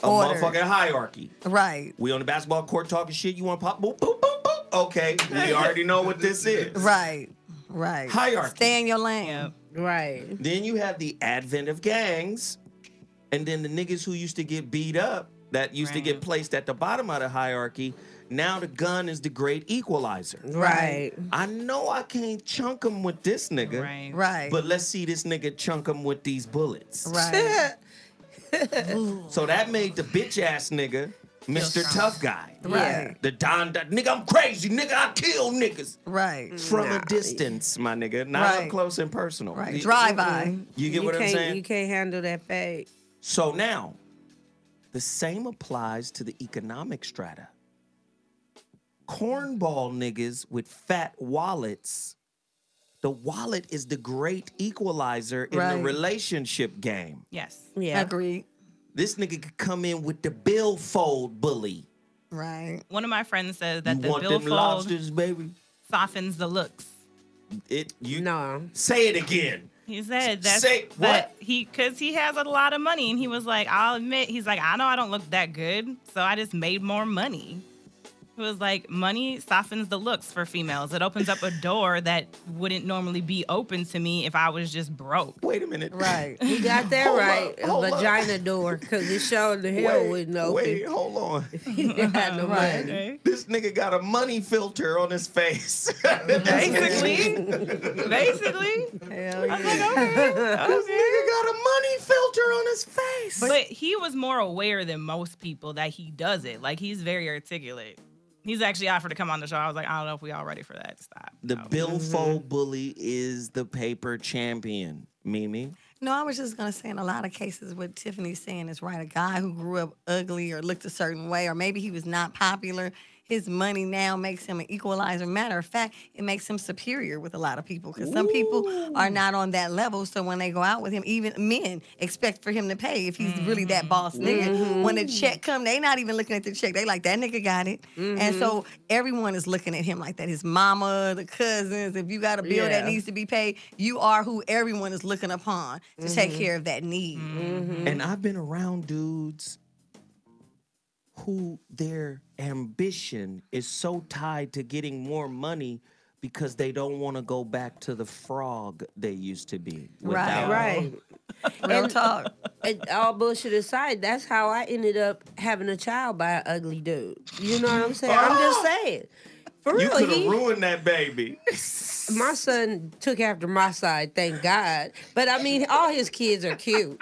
motherfucking hierarchy. Right. We on the basketball court talking shit. You want to pop? Boop, boop, boop, boop. Okay. We already know what this is. Right. Right. Hierarchy. Stay in your lane. Right. Then you have the advent of gangs. And then the niggas who used to get beat up, that used to get placed at the bottom of the hierarchy, now the gun is the great equalizer. Right. I know I can't chunk him with this nigga. Right. But let's see this nigga chunk him with these bullets. Right. So that made the bitch ass nigga Mr. Tough Guy. Right. The Don, nigga, I'm crazy, nigga, I kill niggas. Right. From a distance, my nigga, not up close and personal. Right. Drive-by. You get what I'm saying? You can't handle that fade. So now, the same applies to the economic strata. Cornball niggas with fat wallets, the wallet is the great equalizer in the relationship game. Yes. Yeah. Agreed. This nigga could come in with the billfold bully. Right. One of my friends says that You the want them billfold lobsters, baby? softens the looks. Say it again. He said that's Say what? Because he has a lot of money, and he was like, I'll admit, he's like, I know I don't look that good, so I just made more money. It was like, money softens the looks for females. It opens up a door that wouldn't normally be open to me if I was just broke. Wait a minute. Right. You got that right. hold A up. vagina door, because it showed the hell wouldn't open. Wait, hold on. He didn't have no money. This nigga got a money filter on his face. Basically. Hell yeah. I was like, okay. This nigga got a money filter on his face. But he was more aware than most people that he does it. Like, he's very articulate. He's actually offered to come on the show. I was like, I don't know if we all ready for that. Stop. The billfold bully is the paper champion. Mimi? No, I was just going to say in a lot of cases what Tiffany's saying is right. A guy who grew up ugly or looked a certain way, or maybe he was not popular, his money now makes him an equalizer. Matter of fact, it makes him superior with a lot of people because some people are not on that level. So when they go out with him, even men expect for him to pay if he's really that boss nigga. When the check come, they not even looking at the check. They like, that nigga got it. And so everyone is looking at him like that. His mama, the cousins, if you got a bill that needs to be paid, you are who everyone is looking upon to take care of that need. And I've been around dudes who their ambition is so tied to getting more money because they don't want to go back to the frog they used to be. Right. Real talk. And all bullshit aside, that's how I ended up having a child by an ugly dude. You know what I'm saying? I'm just saying. For real, You could have ruined that baby. My son took after my side, thank God. But I mean, all his kids are cute.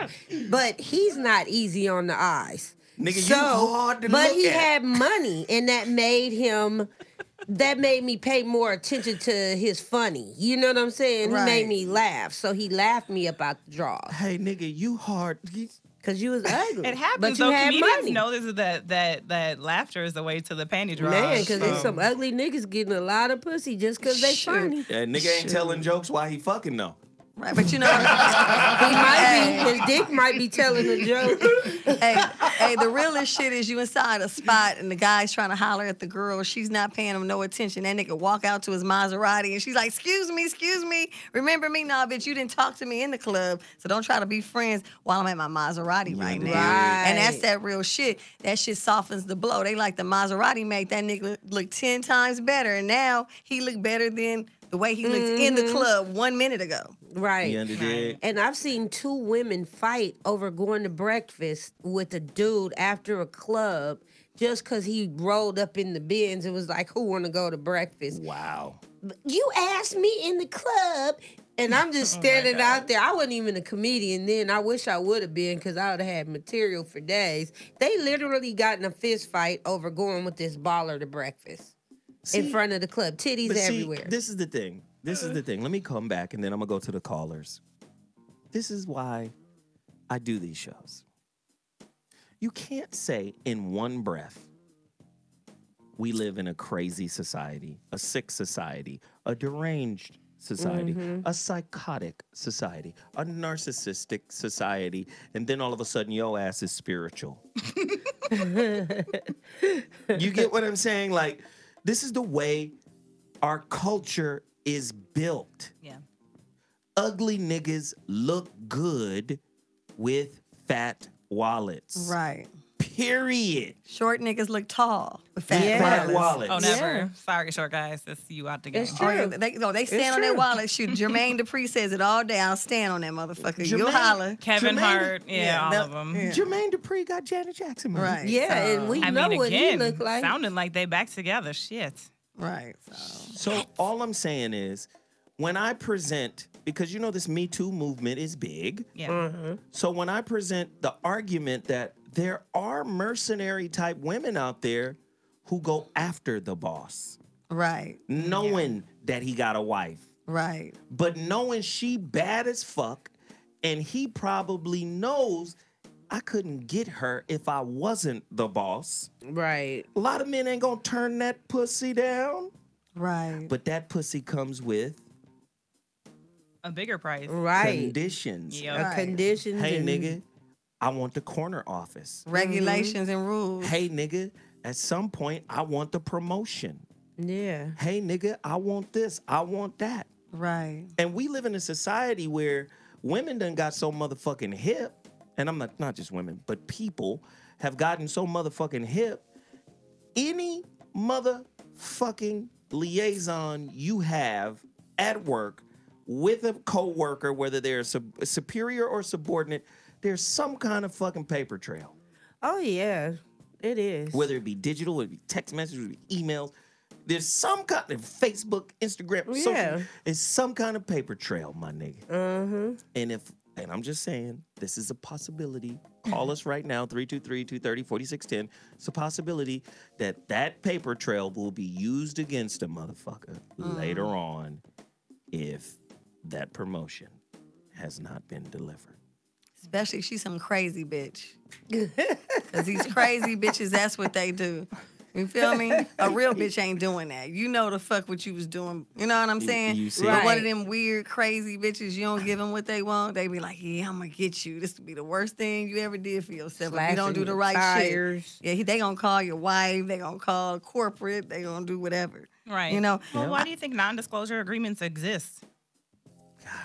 But he's not easy on the eyes. Nigga, you hard to look at. But he had money, and that made me pay more attention to his funny. You know what I'm saying? He made me laugh. So he laughed me up out the draw. Hey, nigga, you hard. Because you was ugly. It happens. But you So had comedians money. know this is that laughter is the way to the panty draw. Man, because there's some ugly niggas getting a lot of pussy just because they funny. That nigga ain't telling jokes while he fucking though. Right, but you know, he might be, his dick might be telling a joke. hey, the realest shit is you inside a spot and the guy's trying to holler at the girl. She's not paying him no attention. That nigga walk out to his Maserati and she's like, excuse me. Remember me? Nah, bitch, you didn't talk to me in the club. So don't try to be friends while I'm at my Maserati right now. Right. And that's that real shit. That shit softens the blow. They like the Maserati made that nigga look 10 times better. And now he look better than the way he looked in the club 1 minute ago. Right. Right. And I've seen two women fight over going to breakfast with a dude after a club just because he rolled up in the Benz and was like, who want to go to breakfast? Wow. You asked me in the club. And I'm just standing out there. I wasn't even a comedian then. I wish I would have been because I would have had material for days. They literally got in a fist fight over going with this baller to breakfast in front of the club. Titties everywhere. This is the thing. Let me come back and then I'm going to go to the callers. This is why I do these shows. You can't say in one breath, we live in a crazy society, a sick society, a deranged society, a psychotic society, a narcissistic society, and then all of a sudden your ass is spiritual. You get what I'm saying? Like, this is the way our culture is built. Yeah. Ugly niggas look good with fat wallets. Right. Period. Short niggas look tall with fat wallets. Oh, never. Sorry, short guys. That's you out the game. Oh, yeah, they stand on their wallet. Shoot, Jermaine Dupri says it all day. I'll stand on that motherfucker. You'll holler. Kevin Hart. All of them. Yeah. Jermaine Dupri got Janet Jackson money. Right. Yeah, and we know what he look like. Sounding like they back together. Shit. Right. So all I'm saying is, when I present, because you know this Me Too movement is big. Yeah. So when I present the argument that there are mercenary type women out there who go after the boss. Right. Knowing that he got a wife. Right. But knowing she bad as fuck, and he probably knows I couldn't get her if I wasn't the boss. Right. A lot of men ain't gonna turn that pussy down. Right. But that pussy comes with a bigger price. Right. Conditions. Yep. Conditions. Hey, and nigga, I want the corner office. Regulations and rules. Hey, nigga, at some point, I want the promotion. Yeah. Hey, nigga, I want this. I want that. Right. And we live in a society where women done got so motherfucking hip, and I'm not just women, but people have gotten so motherfucking hip. Any motherfucking liaison you have at work with a coworker, whether they're a superior or subordinate, there's some kind of fucking paper trail. Oh, yeah, it is. Whether it be digital, it be text messages, it be emails. There's some kind of Facebook, Instagram, social. It's some kind of paper trail, my nigga. And if and I'm just saying, this is a possibility. Call us right now, 323-230-4610. It's a possibility that that paper trail will be used against a motherfucker later on if that promotion has not been delivered. Especially if she's some crazy bitch. Because these crazy bitches, that's what they do. You feel me? A real bitch ain't doing that. You know the fuck what you was doing. You know what I'm saying? You see? But one of them weird, crazy bitches, you don't give them what they want. They be like, yeah, I'm going to get you. This will be the worst thing you ever did for yourself. If you don't do the right shit. Yeah, they going to call your wife. They going to call corporate. They going to do whatever. Right. You know? Well, why do you think non-disclosure agreements exist?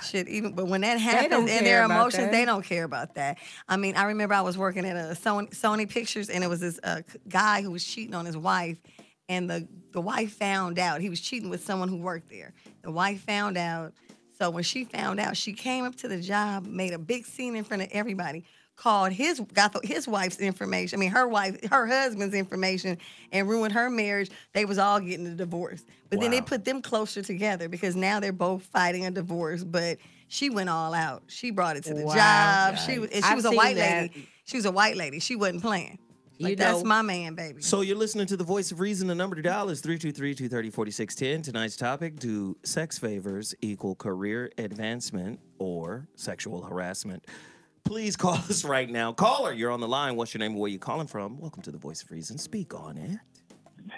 Shit, but when that happens in their emotions, they don't care about that. I mean, I remember I was working at a Sony Pictures, and it was this guy who was cheating on his wife, and the wife found out. He was cheating with someone who worked there. The wife found out. So when she found out, she came up to the job, made a big scene in front of everybody, got his wife's information. I mean, her husband's information, and ruined her marriage. They was all getting a divorce. But then they put them closer together because now they're both fighting a divorce. But she went all out. She brought it to the job. She was a white lady. She was a white lady. She wasn't playing. That's my man, baby. So you're listening to The Voice of Reason. The number to dial is 323-230-4610. Tonight's topic, do sex favors equal career advancement or sexual harassment? Please call us right now. Caller, you're on the line. What's your name and where you calling from? Welcome to The Voice of Reason. Speak on it.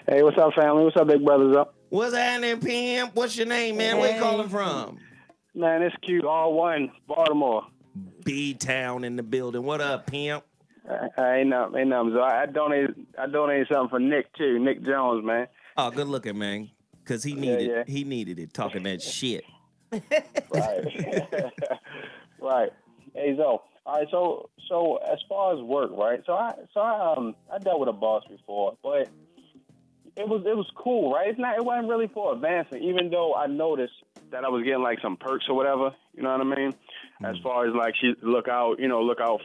Hey, what's up, family? What's up, big brothers up? What's happening, Pimp? What's your name, man? Where you calling from? Man, it's cute. All one, Baltimore. B-Town in the building. What up, Pimp? Ain't nothing. So I donated something for Nick too. Nick Jones, man. Oh, good looking, man. Cause he needed it. Talking that shit. Right. Right. Hey, Zo. All right. So as far as work, right? So I dealt with a boss before, but it was cool, right? It wasn't really for advancing, even though I noticed that I was getting like some perks or whatever. You know what I mean? As far as like she look out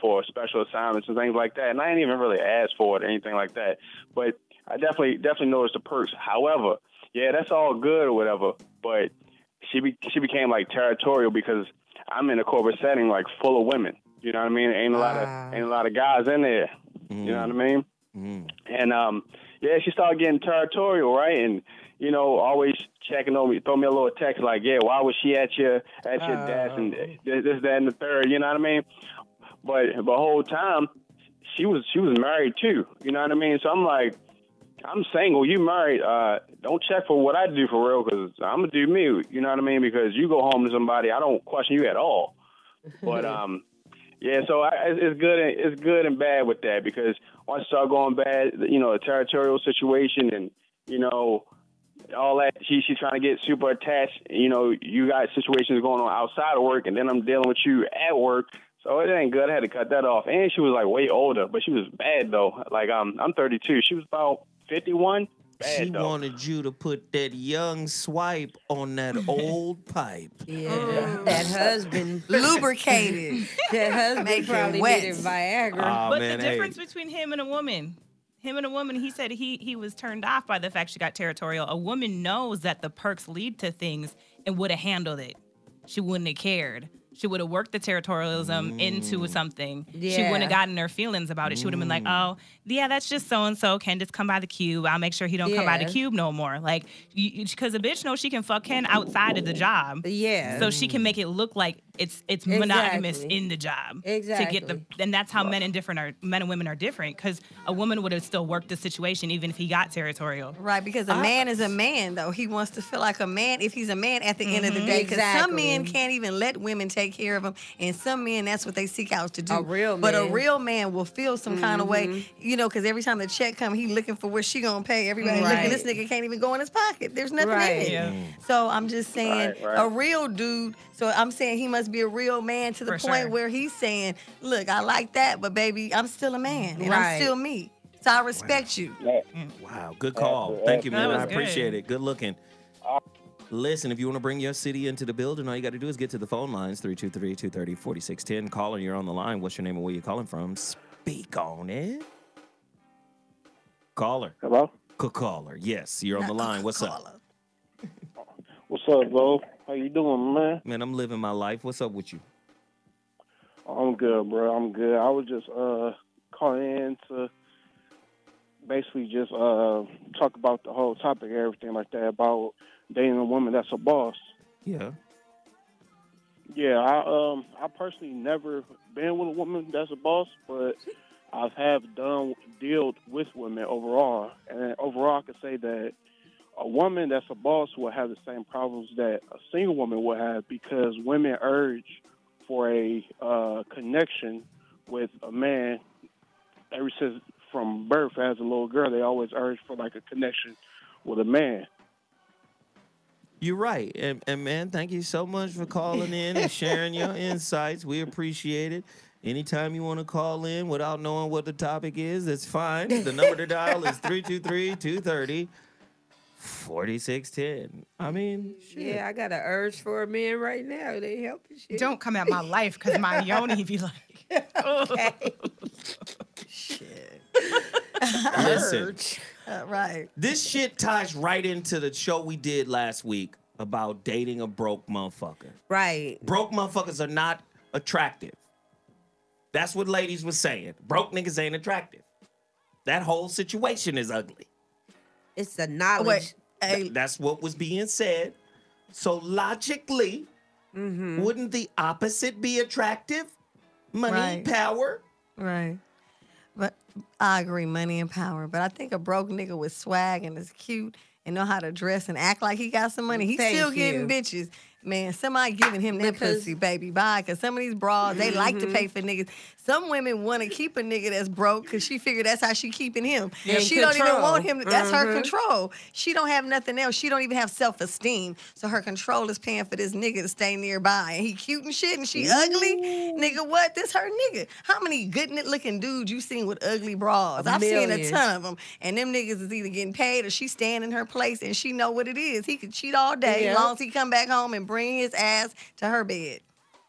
for special assignments and things like that. And I didn't even really ask for it or anything like that. But I definitely noticed the perks. However, yeah, that's all good or whatever. But she became like territorial because I'm in a corporate setting like full of women. You know what I mean? Ain't a lot of guys in there. You know what I mean? And yeah, she started getting territorial, right? And always checking on me, throw me a little text like, yeah, why was she at your desk and this, that, and the third, you know what I mean? But the whole time, she was married too, you know what I mean? So I'm like, I'm single, you married, don't check for what I do for real, because I'm going to do me, you know what I mean? Because you go home to somebody, I don't question you at all. But, yeah, so it's good and bad with that, because once it started going bad, a territorial situation and, all that, she's trying to get super attached. You got situations going on outside of work, and then I'm dealing with you at work. So it ain't good. I had to cut that off. And she was like way older, but she was bad though. Like I'm 32. She was about 51. Bad, she wanted you to put that young swipe on that old pipe. Yeah, that husband lubricated. That husband probably needed Viagra. But the difference between him and a woman, he said he was turned off by the fact she got territorial. A woman knows that the perks lead to things and would have handled it. She wouldn't have cared. She would have worked the territorialism into something. Yeah. She wouldn't have gotten her feelings about it. She would have been like, oh, yeah, that's just so-and-so. Ken just come by the cube. I'll make sure he don't come by the cube no more. Like, because a bitch knows she can fuck Ken outside of the job. Yeah. So she can make it look like it's monogamous in the job. Exactly. To get and that's how men and women are different. Because a woman would have still worked the situation even if he got territorial. Right, because a man is a man, though. He wants to feel like a man if he's a man at the end of the day. Because some men can't even let women take care of them, and some men, that's what they seek out to do. A real man. But a real man will feel some kind of way, because every time the check comes, he looking for where she gonna pay. Everybody looking, this nigga can't even go in his pocket. There's nothing in it. Yeah. So I'm just saying, a real dude, so I'm saying he must be a real man to the point where he's saying, look, I like that, but baby, I'm still a man, and I'm still me. So I respect you. Wow, good call. Thank you, man. I appreciate it. Good looking. Listen, if you want to bring your city into the building, all you got to do is get to the phone lines, 323-230-4610. Caller, you're on the line. What's your name and where you calling from? Speak on it. Caller. Hello? Caller. Yes, you're on the line. What's up? What's up, bro? How you doing, man? Man, I'm living my life. What's up with you? I'm good, bro. I'm good. I was just calling in to basically just talk about the whole topic and everything like that about dating a woman that's a boss. Yeah. Yeah, I personally never been with a woman that's a boss, but I have dealt with women overall, and overall I could say that a woman that's a boss will have the same problems that a single woman will have because women urge for a connection with a man ever since from birth. As a little girl, they always urge for like a connection with a man. You're right. And man, thank you so much for calling in and sharing your insights. We appreciate it. Anytime you want to call in without knowing what the topic is, that's fine. The number to dial is 323-230-4610. I mean, shit. Yeah, I got an urge for a man right now. They helping shit. Don't come at my life because my yoni be like, okay. Shit. Listen. Right. This shit ties right into the show we did last week about dating a broke motherfucker. Right. Broke motherfuckers are not attractive. That's what ladies was saying. Broke niggas ain't attractive. That whole situation is ugly. It's the knowledge. That's what was being said. So logically, wouldn't the opposite be attractive? Money, Right. power. Right. But I agree, money and power. But I think a broke nigga with swag and is cute and know how to dress and act like he got some money, he's Thank still getting you. bitches. Man, somebody giving him that Because- pussy, baby. Bye. Because some of these bras, they like to pay for niggas. Some women want to keep a nigga that's broke because she figure that's how she keeping him. And She don't even control. want him. That's her Mhm. control. She don't have nothing else. She don't even have self-esteem. So her control is paying for this nigga to stay nearby. And he cute and shit and she ugly. Nigga, what? This her nigga. How many good-looking dudes you seen with ugly bras? A I've seen a million. ton of them. And them niggas is either getting paid or she staying in her place and she know what it is. He could cheat all day as long as he come back home and bring his ass to her bed.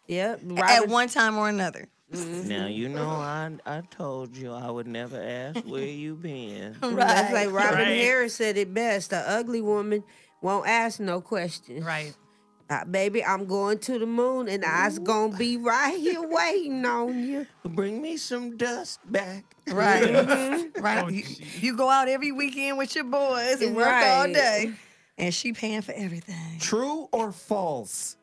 Yep. At one time or another. Now, you know, I told you I would never ask where you been. That's like Robin Right. Harris said it best. The ugly woman won't ask no questions. Right. Baby, I'm going to the moon and I's gonna be right here waiting on you. Bring me some dust back. Right. Right. You go out every weekend with your boys and work all Right. day. And she paying for everything. True or false?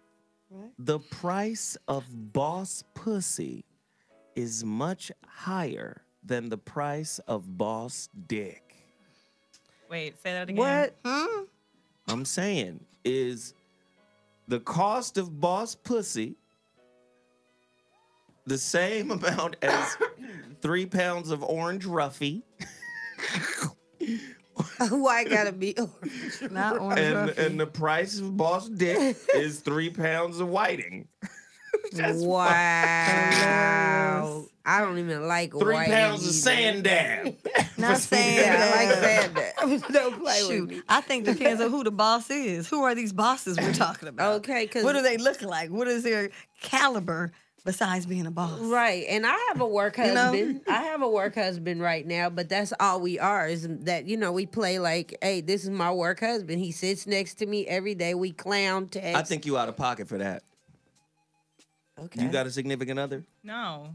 The price of boss pussy is much higher than the price of boss dick. Wait, say that again. What? I'm saying is the cost of boss pussy the same amount as 3 pounds of orange roughy. Why gotta be not orange and the price of boss dick is 3 pounds of whiting. Wow. I don't even like 3 white pounds of either. sand dab. Not saying Yeah, I that. like sand dab. Don't play with Shoot, me. I think depends on who the boss is. Who are these bosses we're talking about? Okay, 'cause- what do they look like? What is their caliber besides being a boss? Right. And I have a work You know? husband. I have a work husband right now, but that's all we are is that, we play like, hey, this is my work husband. He sits next to me every day. We clown text. I think you out of pocket for that. Okay. You got a significant other? No.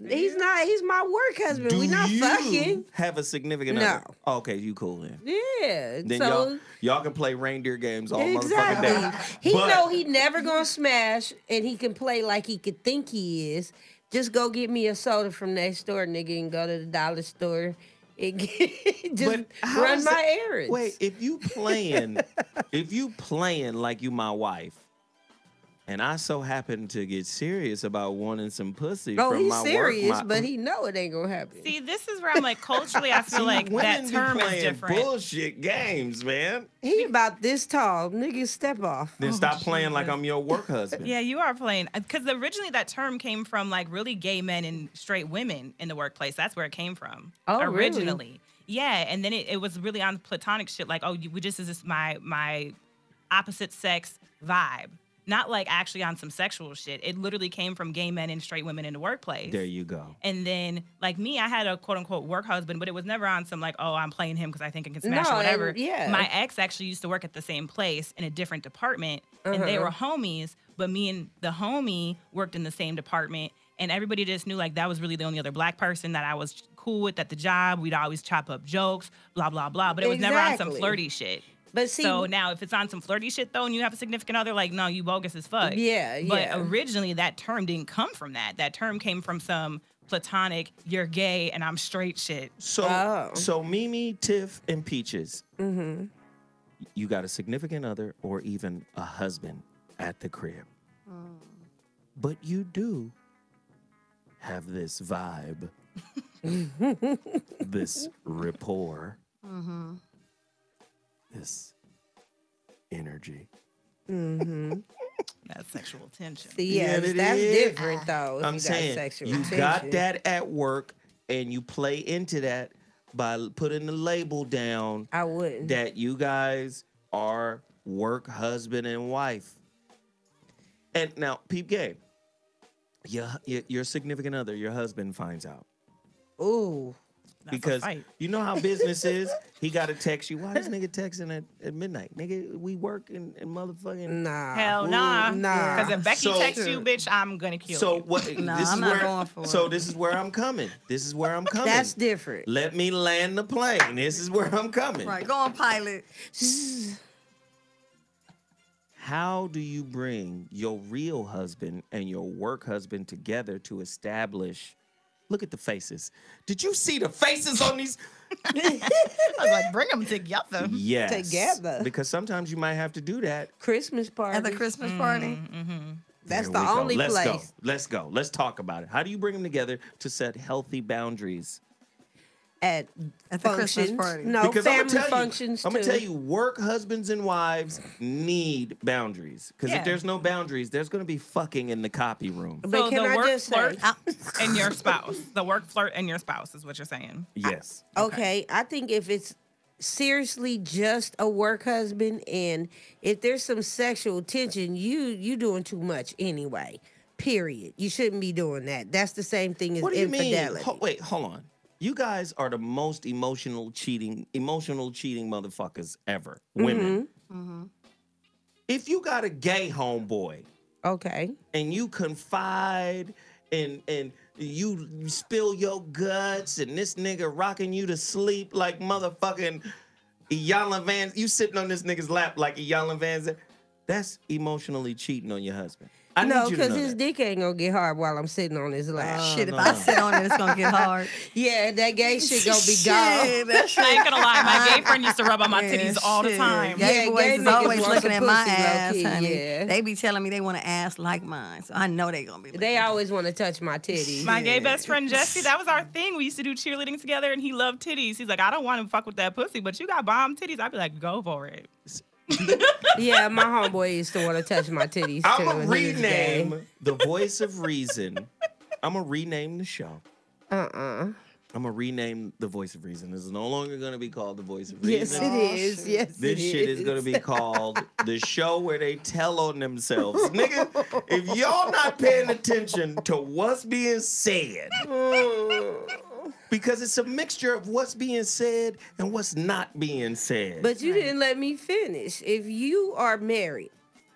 He's not. He's my work husband. We not fucking. Have a significant No. other? Oh, okay, you cool then. Yeah. Then so y'all can play reindeer games all exactly. motherfucking day. He But- know he never gonna smash, and he can play like he could think he is. Just go get me a soda from next door, nigga, and go to the dollar store and just how run is my that- errands. Wait, if you playing like you my wife, and I so happen to get serious about wanting some pussy Oh, from he's my serious, work, but he know it ain't gonna happen. See, this is where I'm like, culturally, I feel See, like that women be term is playing different. bullshit games, man. He about this tall, nigga. Step off. Then stop playing like I'm your work husband. Yeah, you are playing. Because originally that term came from like really gay men and straight women in the workplace. That's where it came from. Oh, really? originally. Yeah, and then it was really on platonic shit like, oh, we just is this my opposite sex vibe. Not like actually on some sexual shit. It literally came from gay men and straight women in the workplace. There you go. And then, like me, I had a quote unquote work husband, but it was never on some like, oh, I'm playing him because I think I can smash No, or whatever. and- yeah. My ex actually used to work at the same place in a different department, and they were homies, but me and the homie worked in the same department. And everybody just knew like that was really the only other black person that I was cool with at the job. We'd always chop up jokes, blah, blah, blah. But it was never on some flirty shit. But see, so now if it's on some flirty shit though, and you have a significant other, like, no, you bogus as fuck. Yeah, But originally that term didn't come from that. That term came from some platonic, you're gay and I'm straight shit. So Mimi, Tiff, and Peaches, Mm-hmm. you got a significant other or even a husband at the crib. But you do have this vibe, this rapport, Mm-hmm. this energy. Mm-hmm. That's sexual tension. See, yeah, it that's is. different though. If I'm you got saying sexual you tension. got that at work, and you play into that by putting the label down. I wouldn't. That you guys are work husband and wife. And now, peep game. Your significant other, your husband finds out. Ooh. Because you know how business is. He got to text you. Why this nigga texting at midnight? Nigga, we work and motherfucking. Nah. Hell nah. Nah. Because if Becky texts you, bitch, I'm going to kill you. So what? Nah, this I'm is not where, going for So it. this is where I'm coming. This is where I'm coming. That's different. Let me land the plane. This is where I'm coming. Right, go on, pilot. How do you bring your real husband and your work husband together to establish? Look at the faces. Did you see the faces on these? I was like, bring them together. Yes. Together. Because sometimes you might have to do that. Christmas party. At the Christmas party. That's There the we go. only Let's place. Go. Let's go. Let's talk about it. How do you bring them together to set healthy boundaries? At the functions. Christmas party. No, Because I'ma family tell functions I'm gonna too. tell you, work husbands and wives need boundaries. Because Yeah. if there's no boundaries, there's gonna be fucking in the copy room. But So can the I work just flirt say? and your spouse. The work flirt and your spouse is what you're saying. Yes. Okay, I think if it's seriously just a work husband and if there's some sexual tension, you doing too much anyway. Period. You shouldn't be doing that. That's the same thing as What do you mean? infidelity. Wait, hold on. You guys are the most emotional cheating motherfuckers ever. Women. Mm-hmm. If you got a gay homeboy Okay. and you confide and you spill your guts and this nigga rocking you to sleep like motherfucking Iyanla Van, you sitting on this nigga's lap like Iyanla Van Zandt, that's emotionally cheating on your husband. I No, need you to because know his that. dick ain't gonna get hard while I'm sitting on his lap. Shit, no, if I no. sit on it, it's gonna get hard. Yeah, that gay shit gonna be Shit, gone. that shit. I ain't gonna lie, my gay friend used to rub on my Yeah, titties all the shit. time. Gay Yeah, boys gay is niggas always want looking some at my pussy, ass, low-key, honey. yeah. They be telling me they want an ass like mine, so I know they gonna be. They always want to touch my titties. My gay best friend Jesse, that was our thing. We used to do cheerleading together, and he loved titties. He's like, I don't want to fuck with that pussy, but you got bomb titties. I'd be like, go for it. Yeah, my homeboy used to want to touch my titties too. I'm gonna when he was gay. rename the Voice of Reason. I'm gonna rename the show. I'm gonna rename the Voice of Reason. This is no longer gonna be called the Voice of Yes, Reason. it is. Yes, This it shit is gonna be called the show where they tell on themselves. Nigga, if y'all not paying attention to what's being said, because it's a mixture of what's being said and what's not being said. But you didn't let me finish. If you are married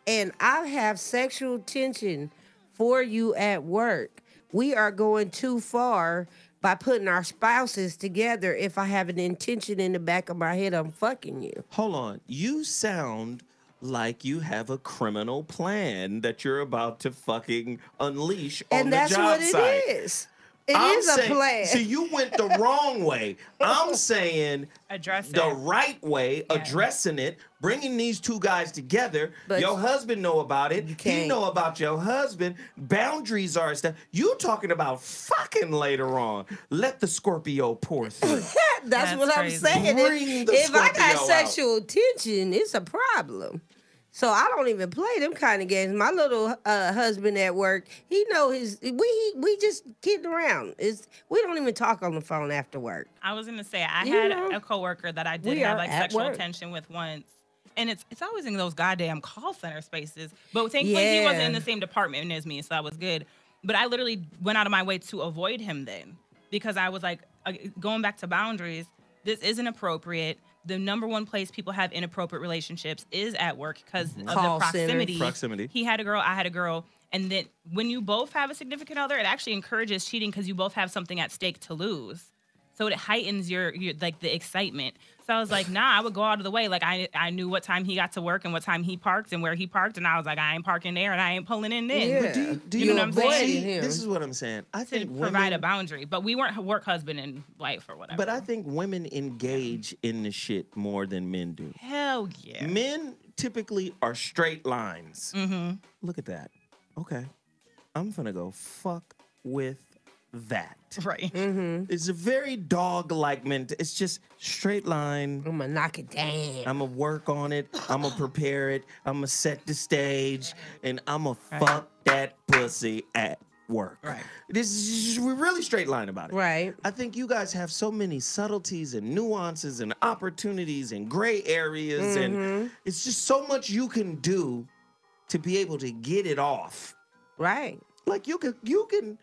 and I have sexual tension for you at work, we are going too far by putting our spouses together if I have an intention in the back of my head I'm fucking you. Hold on. You sound like you have a criminal plan that you're about to fucking unleash on And the that's job what it site. is. It is a plan. See, you went the wrong way. I'm saying Address the it. right way, addressing it, bringing these two guys together. But your husband know about it. He can't. know about your husband. Boundaries are established. You talking about fucking later on. Let the Scorpio pour through. That's what crazy. I'm saying. Bring the If I got Scorpio out. sexual tension, it's a problem. So I don't even play them kind of games. My little husband at work, he know his. We just kidding around. We don't even talk on the phone after work. I was gonna say I You had know, a coworker that I did we have are like at sexual work. tension with once, and it's always in those goddamn call center spaces. But thankfully he wasn't in the same department as me, so that was good. But I literally went out of my way to avoid him then because I was like, going back to boundaries. This isn't appropriate. The number one place people have inappropriate relationships is at work because of the Call center. proximity. Proximity. He had a girl, I had a girl, And then when you both have a significant other, it actually encourages cheating because you both have something at stake to lose. So it heightens your like the excitement. So I was like, nah, I would go out of the way. Like I knew what time he got to work and what time he parked and where he parked, and I was like, I ain't parking there and I ain't pulling in then. Yeah. But do you know what I'm saying? This is what I'm saying. I think to provide a boundary, but we weren't work husband and wife or whatever. But I think women engage in the shit more than men do. Hell yeah. Men typically are straight lines. Mm-hmm. Look at that. Okay, I'm gonna go fuck with that. Right. Mm-hmm. It's a very dog-like it's just straight line. I'm gonna knock it down. I'm gonna work on it. I'm gonna prepare it. I'm gonna set the stage, and I'm gonna fuck that pussy at work. Right. We're really straight line about it. Right. I think you guys have so many subtleties and nuances and opportunities and gray areas, and it's just so much you can do to be able to get it off. Right. Like you can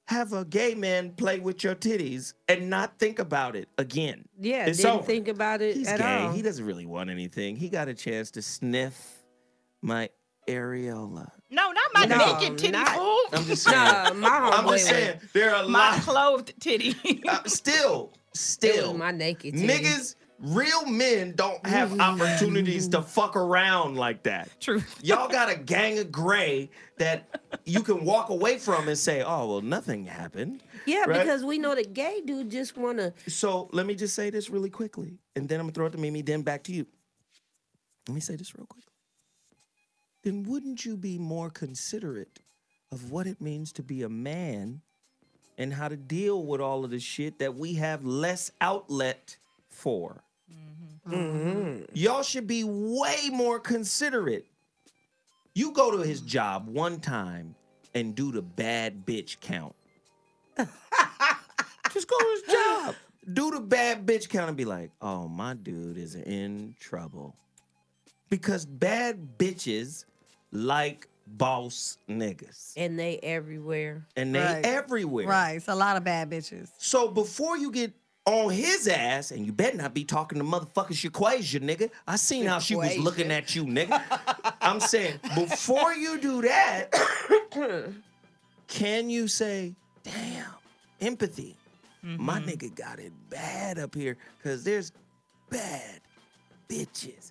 have a gay man play with your titties and not think about it again. Yeah, it's didn't over. think about it He's at gay. all. He doesn't really want anything. He got a chance to sniff my areola. No, not my naked titty, fool. I'm just saying. I'm just saying. There are a my lot. clothed titty. Still, It was my naked titty. niggas. Real men don't have opportunities to fuck around like that. True. Y'all got a gang of gray that you can walk away from and say, oh, well, nothing happened. Yeah, right? because we know the gay dude just want to. So let me just say this really quickly, and then I'm going to throw it to Mimi, then back to you. Let me say this real quickly. Then wouldn't you be more considerate of what it means to be a man and how to deal with all of the shit that we have less outlet for? Y'all should be way more considerate. You go to his job one time and do the bad bitch count. Just go to his job. Do the bad bitch count and be like, oh, my dude is in trouble. Because bad bitches like boss niggas. And they everywhere. And they everywhere. Right. It's a lot of bad bitches. So before you get on his ass, and you better not be talking to motherfuckers Shaquasia, nigga. I seen how she was looking at you, nigga. I'm saying, before you do that, can you say, damn, empathy. My nigga got it bad up here, because there's bad bitches.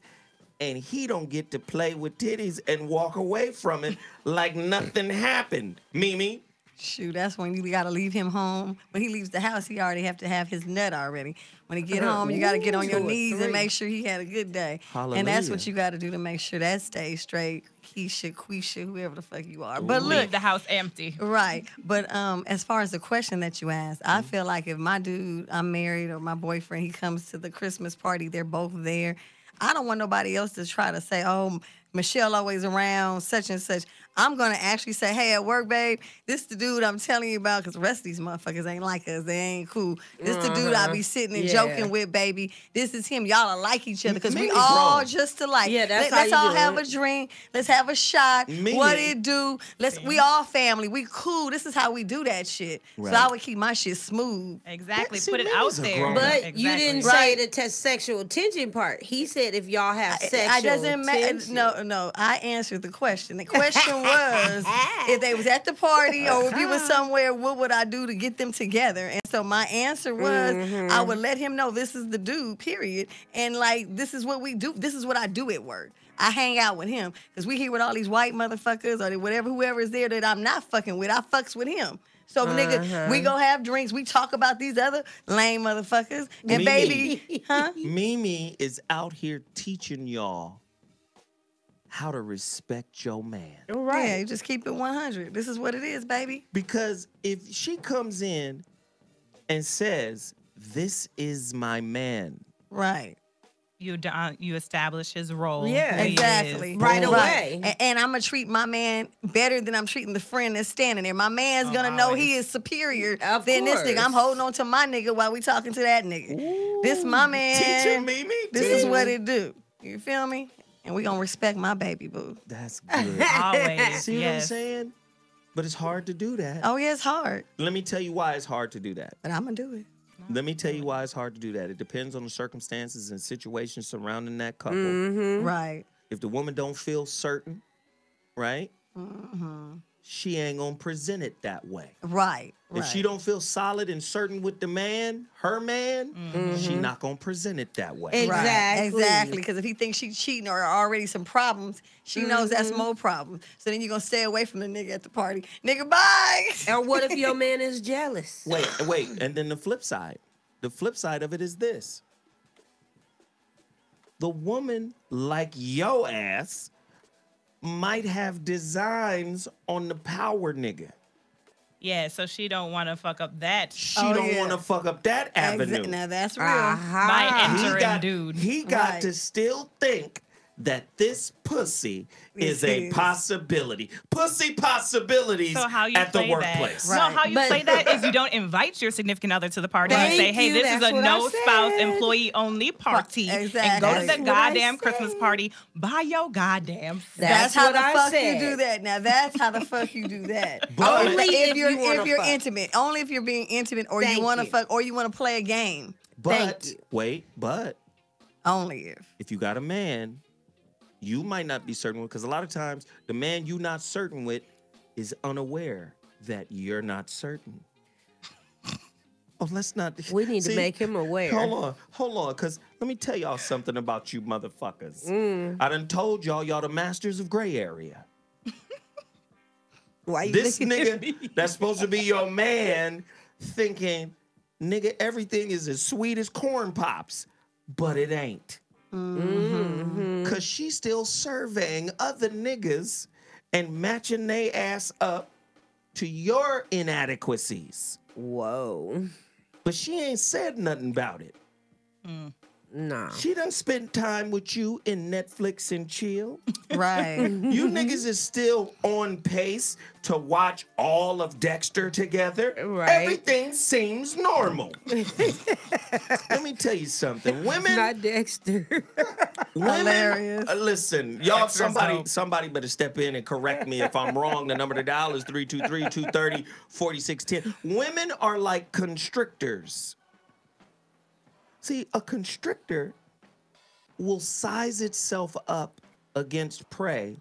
And he don't get to play with titties and walk away from it like nothing happened. Mimi? Shoot, that's when you gotta leave him home. When he leaves the house, he already have to have his nut already. When he get home, you gotta get on your knees and make sure he had a good day. Hallelujah. And that's what you gotta do to make sure that stays straight. Keisha, Quisha, whoever the fuck you are. But Leave look, the house empty. right. But as far as the question that you asked, I feel like if my dude, I'm married, or my boyfriend, he comes to the Christmas party, they're both there. I don't want nobody else to try to say, oh, Michelle always around, such and such. I'm going to actually say, hey, at work, babe, this the dude I'm telling you about, because the rest of these motherfuckers ain't like us. They ain't cool. This the dude I be sitting and joking with, baby. This is him. Y'all are like each other, because we all just alike. Yeah, that's how Let's you all do have it. a drink. Let's have a shot. Mimi. What it do? We all family. We cool. This is how we do that shit. Right. So I would keep my shit smooth. Exactly. See, Put it Mimi's out a there. grown- But Exactly. you didn't say the sexual tension part. He said if y'all have sexual It doesn't matter. tension. No. I answered the question. The question was, if they was at the party or if you was somewhere, what would I do to get them together? And so my answer was, I would let him know this is the dude, period. And like, this is what we do. This is what I do at work. I hang out with him because we here with all these white motherfuckers or whatever, whoever is there that I'm not fucking with. I fucks with him. So nigga, we go have drinks. We talk about these other lame motherfuckers. And Mimi. baby, Mimi is out here teaching y'all how to respect your man. Right. Yeah, you just keep it 100. This is what it is, baby. Because if she comes in and says, this is my man. Right. You establish his role. Yeah, who he exactly. is. Right away. And I'm going to treat my man better than I'm treating the friend that's standing there. My man's going to know he is superior Of than this nigga. course. I'm holding on to my nigga while we talking to that nigga. This my man. Teach him, Mimi. This is what it do. You feel me? And we going to respect my baby boo. That's good. Always. See what I'm Yes. saying? But it's hard to do that. Oh, yeah, it's hard. Let me tell you why it's hard to do that. But I'm going to do it. Let me tell you why it's hard to do that. It depends on the circumstances and situations surrounding that couple. Right. If the woman don't feel certain, right? she ain't gonna present it that way. Right. If she don't feel solid and certain with the man, her man, she not gonna present it that way. Exactly. Because if he thinks she's cheating or already some problems, she knows that's more problems. So then you're gonna stay away from the nigga at the party. Nigga, bye. Or what if your man is jealous? Wait. And then the flip side of it is this. The woman like yo ass might have designs on the power nigga. Yeah, so she don't want to fuck up that. She don't want to fuck up that avenue. Now that's real. By entering dude. He got to still think that this pussy is a possibility. Pussy possibilities So how you at the play workplace. that? No, how you play that is you don't invite your significant other to the party and say, hey, this is a no spouse employee only party. And go to the goddamn Christmas party. Buy your goddamn stuff. That's how the fuck you do that. Now that's how the fuck you do that. Only if you're fuck. intimate. Only if you're being intimate or you want to fuck or you want to play a game. But only if you got a man, you might not be certain with, because a lot of times the man you not certain with is unaware that you're not certain. Oh, let's not. We need to make him aware. Hold on, because let me tell y'all something about you motherfuckers. I done told y'all the masters of gray area. Why you this nigga that's supposed to be your man thinking, nigga, everything is as sweet as corn pops, but it ain't. Cause she's still surveying other niggas and matching they ass up to your inadequacies. Whoa. But she ain't said nothing about it. Nah. She done spent time with you in Netflix and chill. Right. You niggas is still on pace to watch all of Dexter together. Right. Everything seems normal. Let me tell you something. Women. Not Dexter. Women. Hilarious. Listen, y'all, somebody better step in and correct me if I'm wrong. The number to dial is 323-230-4610. Women are like constrictors. See, a constrictor will size itself up against prey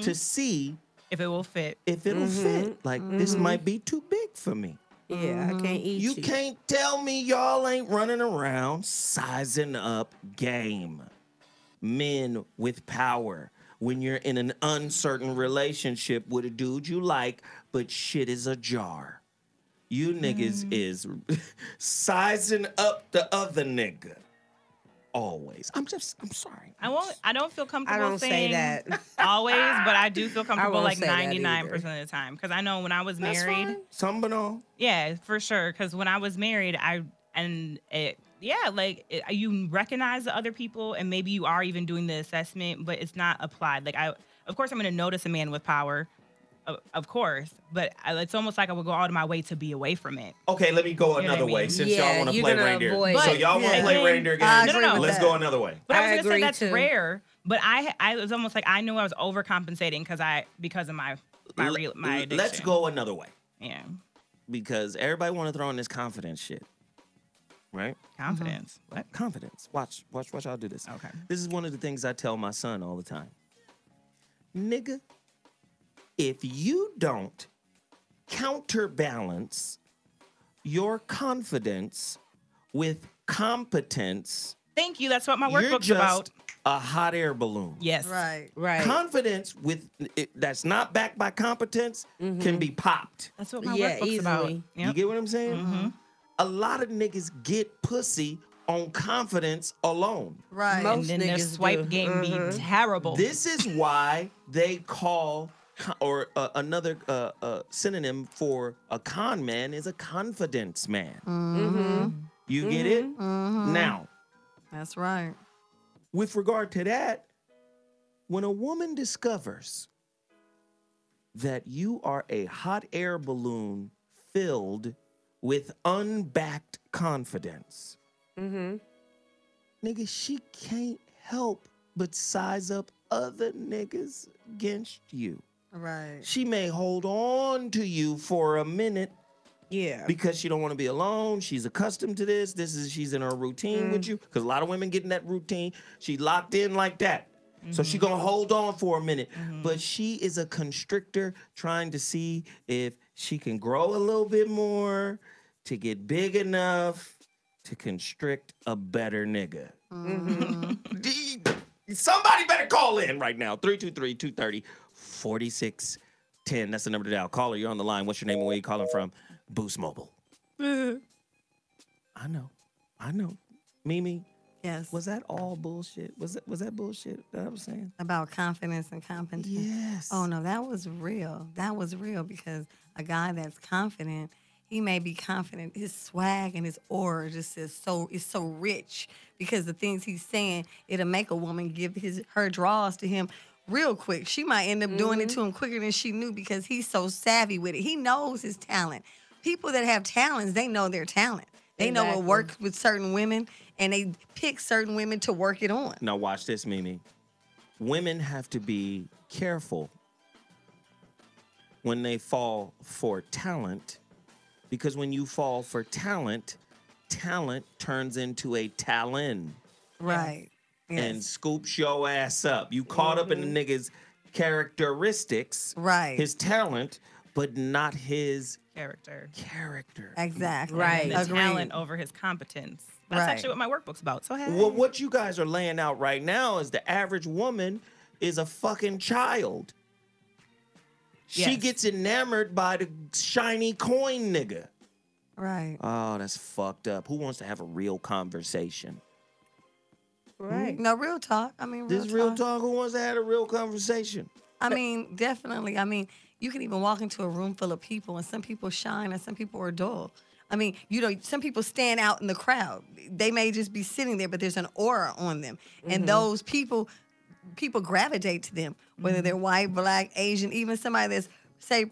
to see if it will fit. If it'll fit. Like, this might be too big for me. Yeah, I can't eat you. You can't tell me y'all ain't running around sizing up game. Men with power. When you're in an uncertain relationship with a dude you like, but shit is ajar. You niggas is sizing up the other nigga. Always. I'm sorry. I don't feel comfortable I don't saying say that. always, but I do feel comfortable like say that 99% of the time. Because I know when I was married. Some but all. Yeah, for sure. Because when I was married, you recognize the other people and maybe you are even doing the assessment, but it's not applied. Of course, I'm going to notice a man with power. Of course, but it's almost like I would go out of my way to be away from it. Okay, let me go another way since y'all want to play reindeer. So y'all want to play reindeer games? No. Let's go another way. But I was going to say that's rare. But I was almost like I knew I was overcompensating because of my addiction. Let's go another way. Yeah. Because everybody want to throw in this confidence shit, right? Confidence. What? Confidence. Watch y'all do this. Okay. This is one of the things I tell my son all the time. Nigga, if you don't counterbalance your confidence with competence, thank you. That's what my workbook's about. A hot air balloon. Yes. Right. Confidence that's not backed by competence can be popped. That's what my workbook's about. Yep. You get what I'm saying? A lot of niggas get pussy on confidence alone. Right. And then their swipe game be terrible. This is why they call another synonym for a con man is a confidence man. You get it? Now. That's right. With regard to that, when a woman discovers that you are a hot air balloon filled with unbacked confidence, nigga, she can't help but size up other niggas against you. Right. She may hold on to you for a minute. Yeah. Because she don't want to be alone. She's accustomed to this. She's in her routine with you. Because a lot of women get in that routine. She locked in like that. So she gonna hold on for a minute. But she is a constrictor trying to see if she can grow a little bit more to get big enough to constrict a better nigga. Somebody better call in right now. 323-230-4610. That's the number to dial. Caller, you're on the line. What's your name and where you calling from? Boost Mobile. I know. Mimi. Yes. Was that all bullshit? Was that bullshit that I was saying? About confidence and competence? Yes. Oh, no, that was real. That was real because a guy that's confident, he may be confident. His swag and his aura just is so rich because the things he's saying, it'll make a woman give her draws to him real quick. She might end up doing it to him quicker than she knew because he's so savvy with it. He knows his talent. People that have talents, they know their talent. They know what works with certain women, and they pick certain women to work it on. Now watch this, Mimi. Women have to be careful when they fall for talent, because when you fall for talent, talent turns into a talent. Right. Yes. And scoops your ass up. You caught up in the nigga's characteristics, right? His talent, but not his character. Exactly. Right. The talent over his competence. That's actually what my workbook's about. So hey. Well, what you guys are laying out right now is the average woman is a fucking child. Yes. She gets enamored by the shiny coin nigga. Right. Oh, that's fucked up. Who wants to have a real conversation? Right. No, real talk. I mean, This real talk. Who wants to have a real conversation? I mean, definitely. I mean, you can even walk into a room full of people, and some people shine, and some people are dull. I mean, some people stand out in the crowd. They may just be sitting there, but there's an aura on them, and those people gravitate to them, whether they're white, black, Asian, even somebody that's say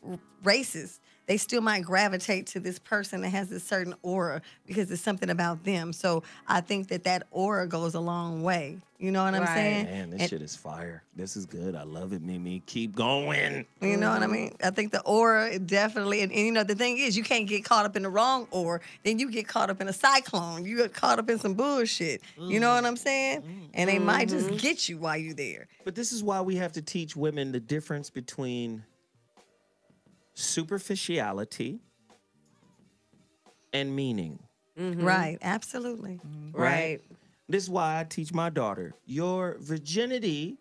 racist. They still might gravitate to this person that has this certain aura because it's something about them. So I think that aura goes a long way. You know what I'm saying? Man, this shit is fire. This is good. I love it, Mimi. Keep going. You know what I mean? I think the aura definitely, and you know, the thing is, you can't get caught up in the wrong aura. Then you get caught up in a cyclone. You get caught up in some bullshit. You know what I'm saying? And they might just get you while you're there. But this is why we have to teach women the difference between superficiality and meaning. Right, absolutely. Right. This is why I teach my daughter, your virginity,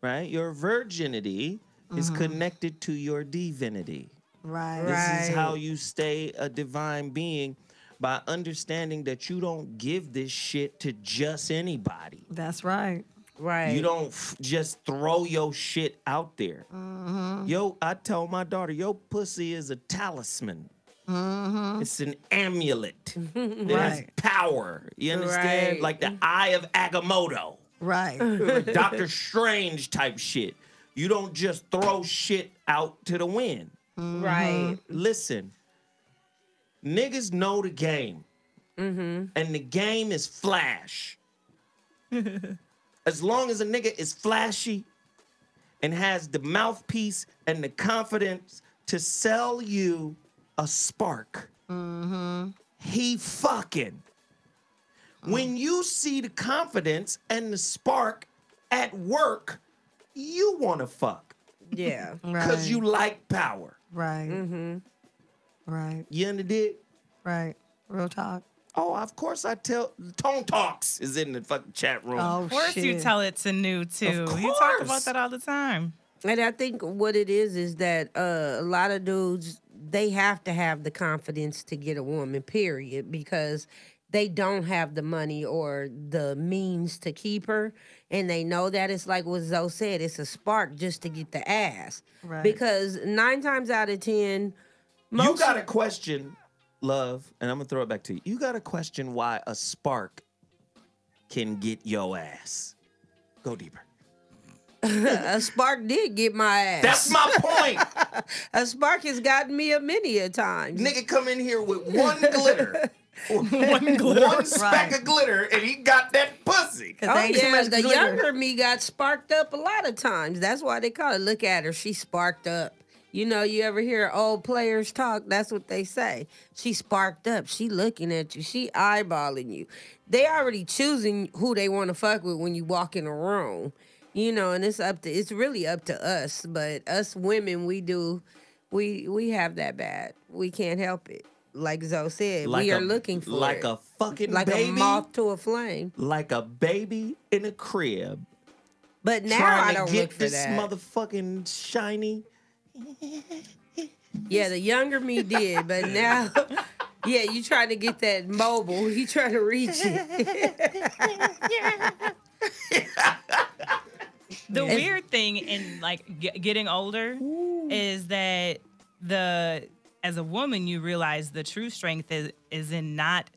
right? Your virginity is connected to your divinity. Right. This is how you stay a divine being, by understanding that you don't give this shit to just anybody. That's right. Right. You don't just throw your shit out there. Yo, I tell my daughter, your pussy is a talisman. It's an amulet. It has power. You understand? Right. Like the Eye of Agamotto. Right. Doctor Strange type shit. You don't just throw shit out to the wind. Right. Listen, niggas know the game. And the game is flash. As long as a nigga is flashy and has the mouthpiece and the confidence to sell you a spark, he fucking. When you see the confidence and the spark at work, you want to fuck. Yeah. Because you like power. Right. Right. You understand? Right. Real talk. Oh, of course I tell. Tone Talks is in the fucking chat room. Oh, Of course you tell it to New, too. You talk about that all the time. And I think what it is that a lot of dudes, they have to have the confidence to get a woman, period, because they don't have the money or the means to keep her. And they know that it's like what Zoe said, it's a spark just to get the ass. Right. Because 9 times out of 10, You got to question, love, and I'm going to throw it back to you. You got to question why a spark can get your ass. Go deeper. A spark did get my ass. That's my point. A spark has gotten me a many a times. Nigga come in here with one glitter. One speck of glitter, and he got that pussy. Oh yeah, the younger me got sparked up a lot of times. That's why they call it, look at her, she sparked up. You know, you ever hear old players talk? That's what they say. She sparked up. She looking at you. She eyeballing you. They already choosing who they want to fuck with when you walk in a room. You know, and it's really up to us. But us women, we have that bad. We can't help it. Like Zoe said, we are looking for like it. a fucking like baby, a moth to a flame. like a baby in a crib. But now trying I to don't get look for this that. motherfucking shiny. Yeah, the younger me did, but now, yeah, you trying to get that mobile. You trying to reach it. The weird thing in like getting older is that as a woman, you realize the true strength is in not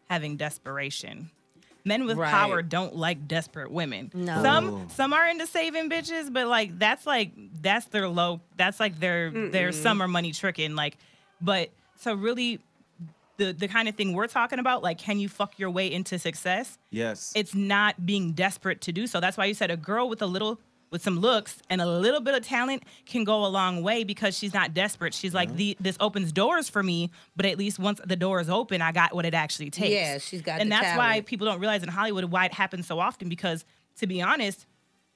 having desperation. Men with power don't like desperate women. No. Some are into saving bitches, but that's their low. That's like their summer money tricking. But so really, the kind of thing we're talking about, like, can you fuck your way into success? Yes. It's not being desperate to do so. That's why you said a girl with some looks and a little bit of talent can go a long way because she's not desperate. She's like, this opens doors for me, but at least once the door is open, I got what it actually takes. Yeah, she's got and the that's talent. why people don't realize in Hollywood why it happens so often, because to be honest,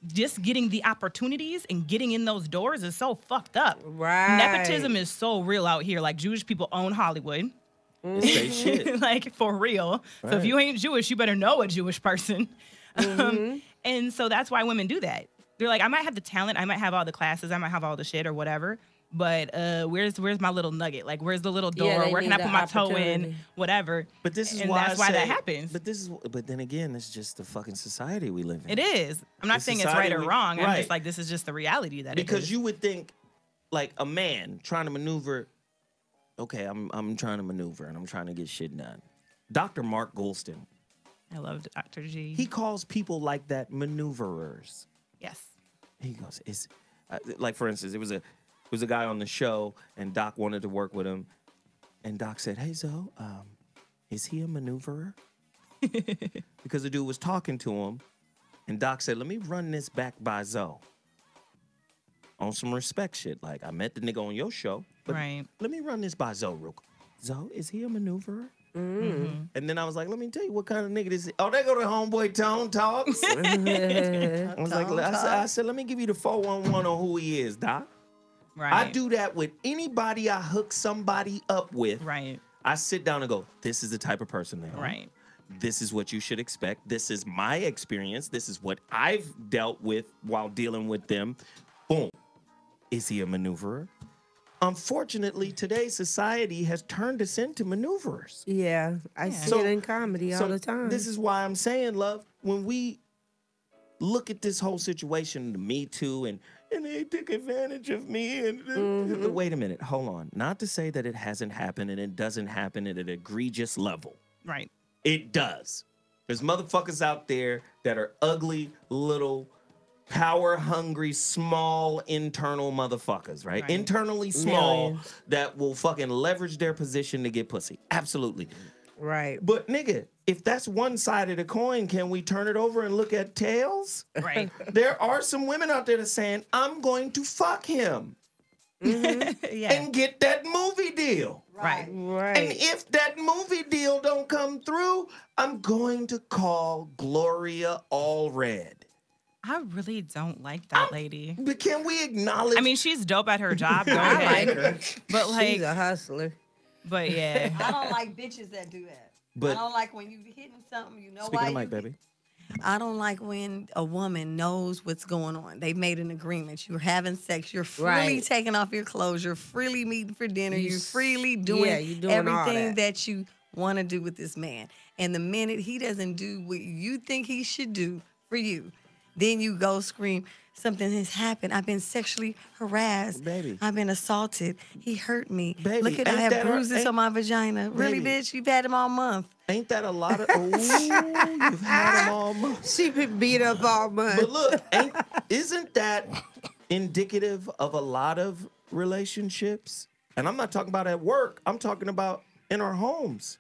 just getting the opportunities and getting in those doors is so fucked up. Right. Nepotism is so real out here. Like, Jewish people own Hollywood. Say shit. Like, for real. So if you ain't Jewish, you better know a Jewish person. And so that's why women do that. They're like, I might have the talent, I might have all the classes, I might have all the shit or whatever, but where's my little nugget? Like, where's the little door? Yeah, Where can I put my toe in? Whatever. But this is and why that's why that happens. But then again, it's just the fucking society we live in. It is. I'm not The saying it's right or society wrong. I'm right. just like, this is just the reality that it Because is. you would think, like, a man trying to maneuver. Okay, I'm trying to maneuver and I'm trying to get shit done. Dr. Mark Goulston. I love Dr. G. He calls people like that maneuverers. Yes. He goes, "Is like, for instance, it was a guy on the show, and Doc wanted to work with him, and Doc said, 'Hey Zoe, is he a maneuverer?' Because the dude was talking to him, and Doc said, 'Let me run this back by Zoe on some respect shit. Like, I met the nigga on your show, but let me run this by Zoe real quick. Zoe, is he a maneuverer?' And then I was like, let me tell you what kind of nigga this is. Oh, they go to homeboy Tone Talks. I was like, I said, let me give you the 411 on who he is, Doc. Right. I do that with anybody I hook somebody up with. Right. I sit down and go, this is the type of person they are. Right. This is what you should expect. This is my experience. This is what I've dealt with while dealing with them. Boom. Is he a maneuverer? Unfortunately, today's society has turned us into maneuverers. Yeah, I see it in comedy all the time. This is why I'm saying, love, when we look at this whole situation, the Me Too, and they took advantage of me, and wait a minute, hold on. Not to say that it hasn't happened and it doesn't happen at an egregious level. Right. It does. There's motherfuckers out there that are ugly little power-hungry, small, internal motherfuckers, right? Internally small that will fucking leverage their position to get pussy. Absolutely. Right. But, nigga, if that's one side of the coin, can we turn it over and look at tails? Right. There are some women out there that's saying, I'm going to fuck him. And get that movie deal. Right. And if that movie deal don't come through, I'm going to call Gloria Allred. I really don't like that lady. But can we acknowledge? I mean, she's dope at her job. Go I ahead. like her. But like, She's a hustler. But yeah. I don't like bitches that do that. But I don't like when you hitting something, you know speaking why of Mike, baby. I don't like when a woman knows what's going on. They've made an agreement. You're having sex. You're freely taking off your clothes. You're freely meeting for dinner. You're freely doing, you're doing all everything that. that you want to do with this man. And the minute he doesn't do what you think he should do for you, then you go scream, something has happened. I've been sexually harassed. Baby. I've been assaulted. He hurt me. Baby, Look at I ain't have that bruises on my vagina. Really, Baby. bitch? You've had him all month. Ain't that a lot of? Oh, you've had them all month. She been beat up all month. But look, isn't that indicative of a lot of relationships? And I'm not talking about at work. I'm talking about in our homes.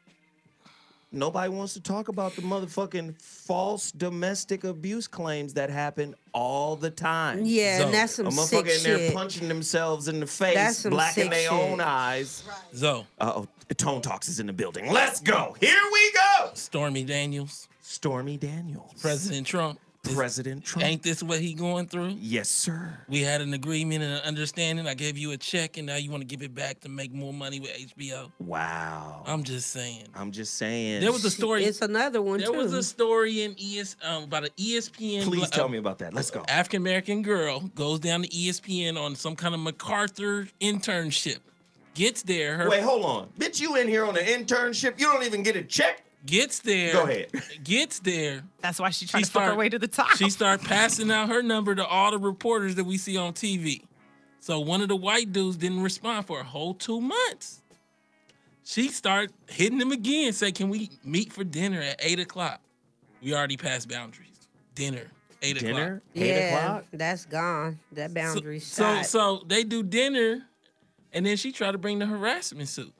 Nobody wants to talk about the motherfucking false domestic abuse claims that happen all the time. Yeah, and that's some a sick motherfucker in there shit. punching themselves in the face, That's some blacking sick their shit. own eyes. Zoe. Uh-oh, Tone Talks is in the building. Let's go. Here we go. Stormy Daniels. Stormy Daniels. President Trump. President Trump. Ain't this what he going through? Yes, sir. We had an agreement and an understanding. I gave you a check, and now you want to give it back to make more money with HBO. Wow. I'm just saying. There was a story. It's another one, There too. was a story in about an ESPN. Please tell me about that. Let's go. African American girl goes down to ESPN on some kind of MacArthur internship. Gets there. Wait, hold on. Bitch, you in here on an internship? You don't even get a check? Gets there. Go ahead. Gets there. That's why she tried to fuck her way to the top. She started passing out her number to all the reporters that we see on TV. So one of the white dudes didn't respond for a whole 2 months. She started hitting him again, say, can we meet for dinner at 8 o'clock? We already passed boundaries. Dinner, 8 o'clock. Dinner? 8 o'clock? Yeah, that's gone. That boundary's So shot. they do dinner, and then she tried to bring the harassment suit.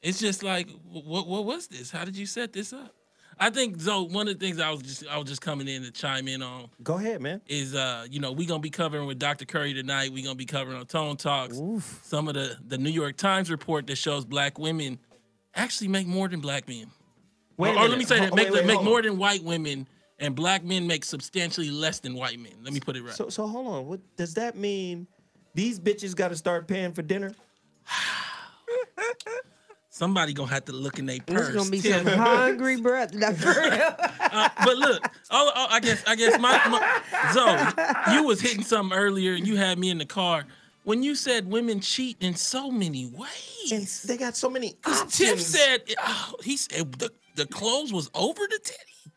It's just like, what was this? How did you set this up? I think, Zoe, one of the things I was just coming in to chime in on. Go ahead, man. Is we gonna be covering with Dr. Curry tonight. We gonna be covering on Tone Talks. Some of the New York Times report that shows black women actually make more than black men. Wait a or let minute. me say that Wait, make hold more on. than white women, and black men make substantially less than white men. Let me put it right. So hold on. What does that mean? These bitches got to start paying for dinner? Somebody gonna have to look in their purse. There's gonna be some hungry brothers. But look, I guess my Zoe, you was hitting something earlier, and you had me in the car when you said women cheat in so many ways. And they got so many options. Tiff said he said the clothes was over the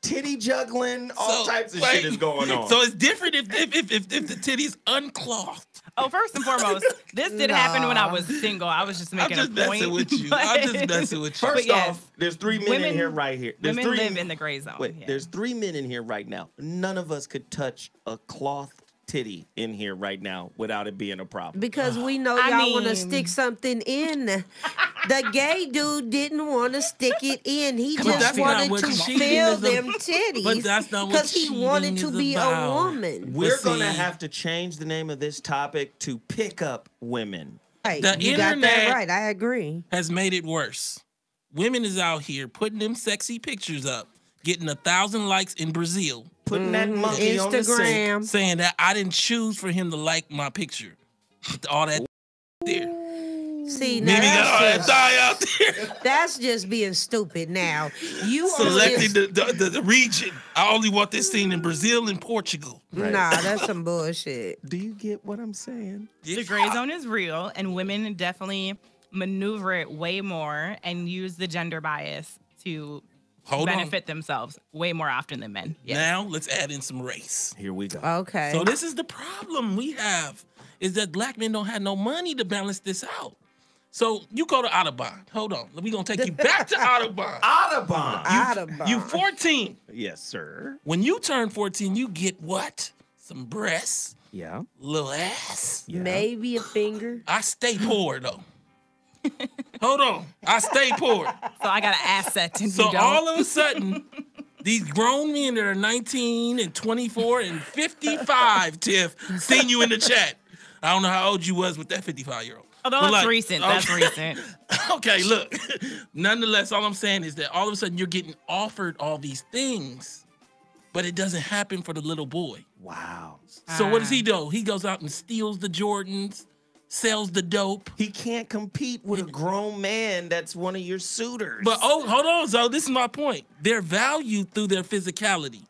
titty juggling, all types of shit is going on. So it's different if the titty's unclothed. Oh, first and foremost, this did happen when I was single. I was just making I'm just a point. messing with you. I'm just messing with you. First yes, off, there's 3 men in here right here. There's women 3 live in the gray zone. Wait, there's 3 men in here right now. None of us could touch a cloth titty in here right now without it being a problem. Because we know I y'all want to mean- stick something in. The gay dude didn't want to stick it in. He But just that's not wanted what to cheating fill is them about. titties. But that's not what because he cheating wanted to is be about. a woman. We're But going to see- have to change the name of this topic to pick up women. Right. The You got that internet right. I agree. has made it worse. Women is out here putting them sexy pictures up, getting 1,000 likes in Brazil, Putting that monkey on the sink. Instagram. saying that I didn't choose for him to like my picture. All that there. See, now Maybe got all that that's, thigh out there. that's just being stupid now. You are Selecting just, the region. I only want this seen in Brazil and Portugal. Nah, that's some bullshit. Do you get what I'm saying? The gray zone is real, and women definitely maneuver it way more and use the gender bias to Hold on. benefit themselves way more often than men. Yes. Now let's add in some race. Here we go. Okay. So this is the problem we have, is that black men don't have no money to balance this out. So you go to Audubon. Hold on. We're going to take you back to Audubon. Audubon. You 14. Yes, sir. When you turn 14, you get what? Some breasts, Yeah. little ass. Yeah. Maybe a finger. I stay poor, though. Hold on. I stay poor. So I got an asset and So you don't. all of a sudden, these grown men that are 19 and 24 and 55, Tiff, seen you in the chat. I don't know how old you was with that 55-year-old. Oh, that's recent. That's recent. Okay, look. Nonetheless, all I'm saying is that all of a sudden you're getting offered all these things, but it doesn't happen for the little boy. Wow. So what does he do? He goes out and steals the Jordans, sells the dope. He can't compete with a grown man that's one of your suitors. But hold on, Zoe. This is my point. They're valued through their physicality.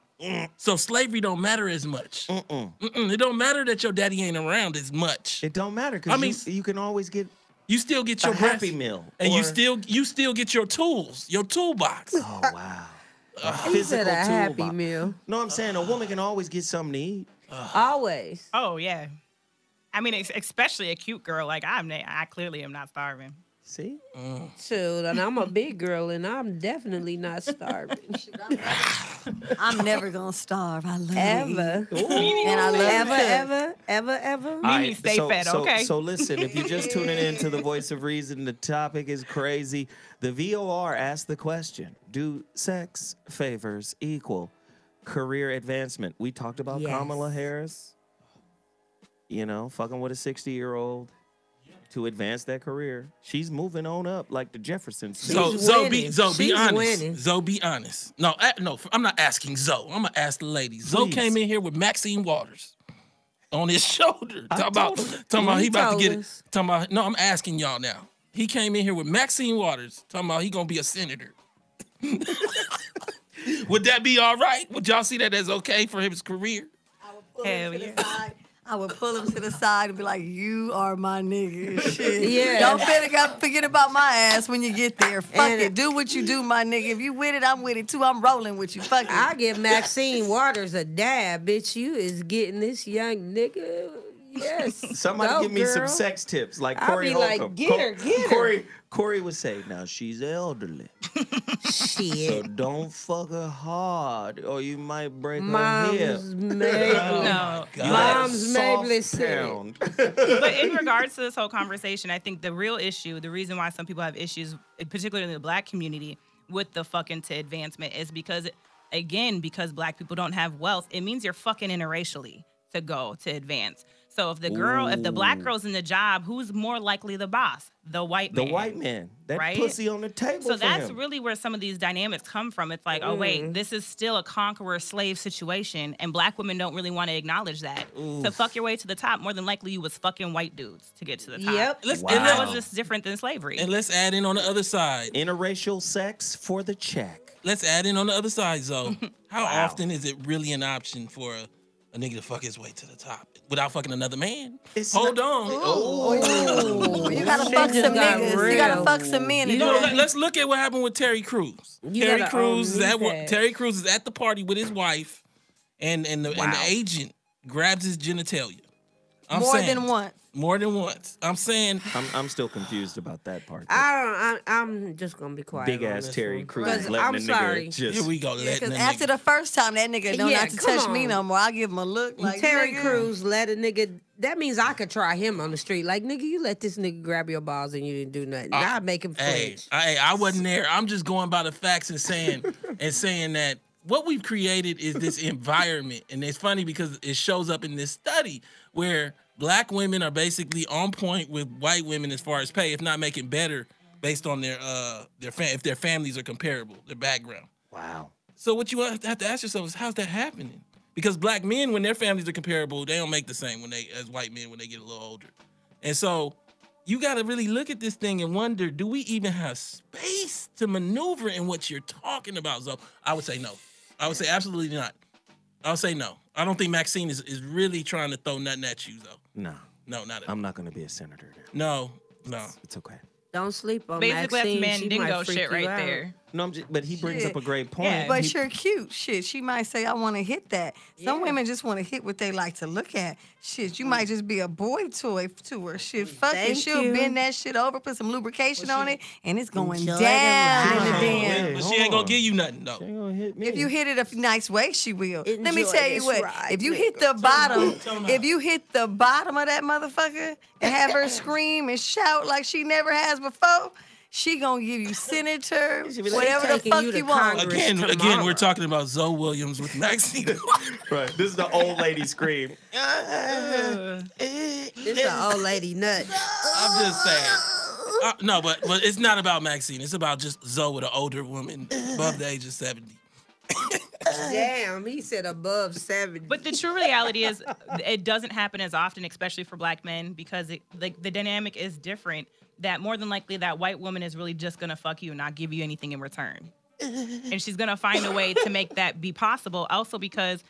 So slavery don't matter as much. It don't matter that your daddy ain't around as much. It don't matter because I mean, you can always get you still get your a breast, Happy Meal. and or- you still get your tools, your toolbox. Oh, wow. He said a Happy toolbox. Meal. No, I'm saying a woman can always get something to eat. Always. Oh, yeah. I mean, especially a cute girl like I clearly am not starving. See? Shoot, and I'm a big girl, and I'm definitely not starving. I'm never gonna starve. I love to Ever. eat. And I love to ever. All right, stay fed, okay? So listen, if you're just tuning in to the Voice of Reason, the topic is crazy. The VOR asked the question, do sex favors equal career advancement? We talked about Yes. Kamala Harris, you know, fucking with a 60-year-old to advance their career. She's moving on up like the Jeffersons. Zoe, be honest. winning. Zoe, be honest. No, I'm not asking Zoe. I'm gonna ask the ladies. Zoe Please. came in here with Maxine Waters on his shoulder. I Talking about He he about to told get it. us. Talking about no, I'm asking y'all now. He came in here with Maxine Waters. Talking about he gonna be a senator. Would that be all right? Would y'all see that as okay for his career? Hell yeah. I would pull him to the side and be like, "You are my nigga." Shit. Yeah. Don't forget about my ass when you get there. Fuck it. Do what you do, my nigga. If you with it, I'm with it too. I'm rolling with you. Fuck it. I give Maxine Waters a dab, bitch. You is getting this young nigga. Yes. Somebody Go, give me some girl. sex tips, like I'll Corey be like, Holcomb. get her, get her. Corey would say, now she's elderly, so Shit. don't fuck her hard, or you might break her Mom's hip. Mabley. No. Mom's Mabley Soft said. pound. But in regards to this whole conversation, I think the real issue, the reason why some people have issues, particularly in the black community, with the fucking to advancement is because, again, because black people don't have wealth, it means you're fucking interracially to go to advance. So if the black girl's in the job, who's more likely the boss? The white man. The white man. That right? pussy on the table So for that's him. really where some of these dynamics come from. It's like, oh, wait, this is still a conqueror-slave situation, and black women don't really want to acknowledge that. To fuck your way to the top, more than likely you was fucking white dudes to get to the top. Yep. And that was just different than slavery. And let's add in on the other side. Interracial sex for the check. Let's add in on the other side, Zoe. How often is it really an option for a nigga to fuck his way to the top without fucking another man? Hold on. Ooh, you gotta fuck some niggas. You gotta fuck some men. Let's look at what happened with Terry Crews. Terry Crews is at the party with his wife, and the agent grabs his genitalia. More than once. More than once. I'm saying. I'm still confused about that part. I'm just gonna be quiet. Big on ass this Terry one. Crews 'Cause letting I'm a nigga sorry. just. Here we go. Because after the first time, that nigga don't have to touch me no more. I give him a look like Terry nigga. Crews let a nigga. That means I could try him on the street. Like, nigga, you let this nigga grab your balls and you didn't do nothing. I'd make him flinch. I wasn't there. I'm just going by the facts and saying that what we've created is this environment. And it's funny because it shows up in this study where black women are basically on point with white women as far as pay, if not making better based on if their families are comparable, their background. Wow. So what you have to ask yourself is, how's that happening? Because black men, when their families are comparable, they don't make the same as white men when they get a little older. And so you got to really look at this thing and wonder, do we even have space to maneuver in what you're talking about, Zoe? I would say no. I would say absolutely not. I would say no. I don't think Maxine is really trying to throw nothing at you, though. No. No, not at all. I'm not going to be a senator now. No. It's okay. Don't sleep on Basically, Maxine. that's She Mandingo might freak shit you right out. there. No, but he brings up a great point. Yeah, but you're cute. Shit, she might say, I want to hit that. Some women just want to hit what they like to look at. Shit, you might just be a boy toy to her. Shit, fuck it. Thank She'll you. bend that shit over, put some lubrication on it, and it's going Enjoy down in the the ride. den. But she ain't going to give you nothing, though. She ain't gonna hit me. If you hit it a nice way, she will. Let me Enjoy tell you this what. ride, If you nigga. hit the bottom, if you hit the bottom of that motherfucker and have her scream and shout like she never has before, she gonna give you senator, She be like, whatever the taking fuck you to you want. Congress. Again, tomorrow. we're talking about Zoe Williams with Maxine. Right. This is the old lady scream. It's an old lady nut. I'm just saying. No, but it's not about Maxine. It's about just Zoe with an older woman above the age of 70. Damn, he said above 70. But the true reality is, it doesn't happen as often, especially for black men, because the dynamic is different. That more than likely that white woman is really just gonna fuck you and not give you anything in return, and she's gonna find a way to make that be possible. Also, because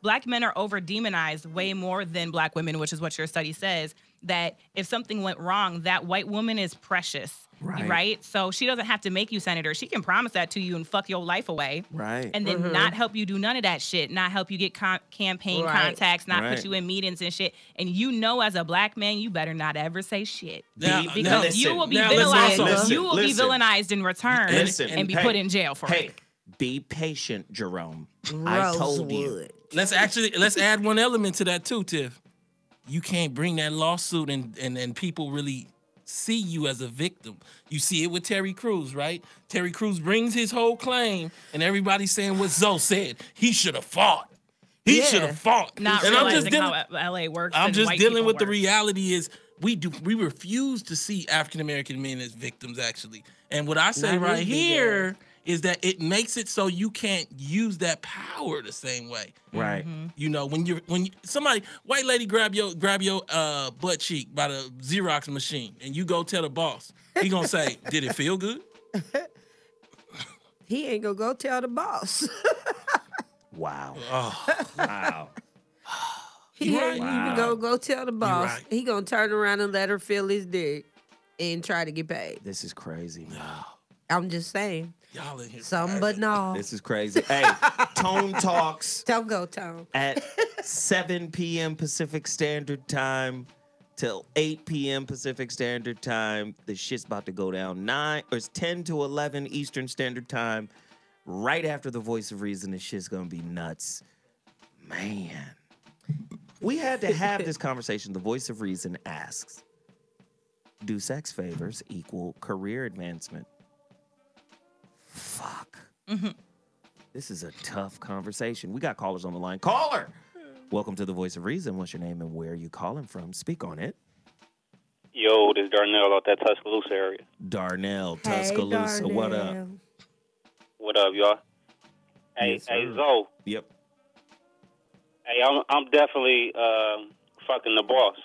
Black men are over demonized way more than Black women, which is what your study says, that if something went wrong, that white woman is precious. Right. So she doesn't have to make you senator. She can promise that to you and fuck your life away. Right. And then not help you do none of that shit. Not help you get campaign contacts. Not put you in meetings and shit. And you know, as a Black man, you better not ever say shit. Because you will be villainized. You will be villainized in return and be put in jail for it. Be patient, Jerome. I told you. Let's add one element to that too, Tiff. You can't bring that lawsuit and people really see you as a victim. You see it with Terry Crews, right? Terry Crews brings his whole claim, and everybody's saying what Zoe said. He should have fought. He should have fought. Not and realizing how LA works. I'm just dealing with the reality is we refuse to see African American men as victims, actually. And what I say right here is that it makes it so you can't use that power the same way. Right. You know, when somebody, white lady grab your butt cheek by the Xerox machine and you go tell the boss, he gonna say, did it feel good? He ain't gonna go tell the boss. Wow. Oh. Wow. He ain't even gonna go tell the boss. Right. He gonna turn around and let her feel his dick and try to get paid. This is crazy, man. I'm just saying. Y'all in here. Some but no. This is crazy. Hey, Tone Talks. Don't go, Tone. At 7 p.m. Pacific Standard Time till 8 p.m. Pacific Standard Time. The shit's about to go down. It's 10 to 11 Eastern Standard Time. Right after the Voice of Reason, the shit's gonna be nuts. Man. We had to have this conversation. The Voice of Reason asks, do sex favors equal career advancement? Fuck. This is a tough conversation. We got callers on the line. Caller! Welcome to the Voice of Reason. What's your name and where are you calling from? Speak on it. Yo, this is Darnell out that Tuscaloosa area. Darnell, Tuscaloosa. Darnell. What up? What up, y'all? Hey, Yes, hey, sir. Zoe. Yep. Hey, I'm definitely fucking the boss.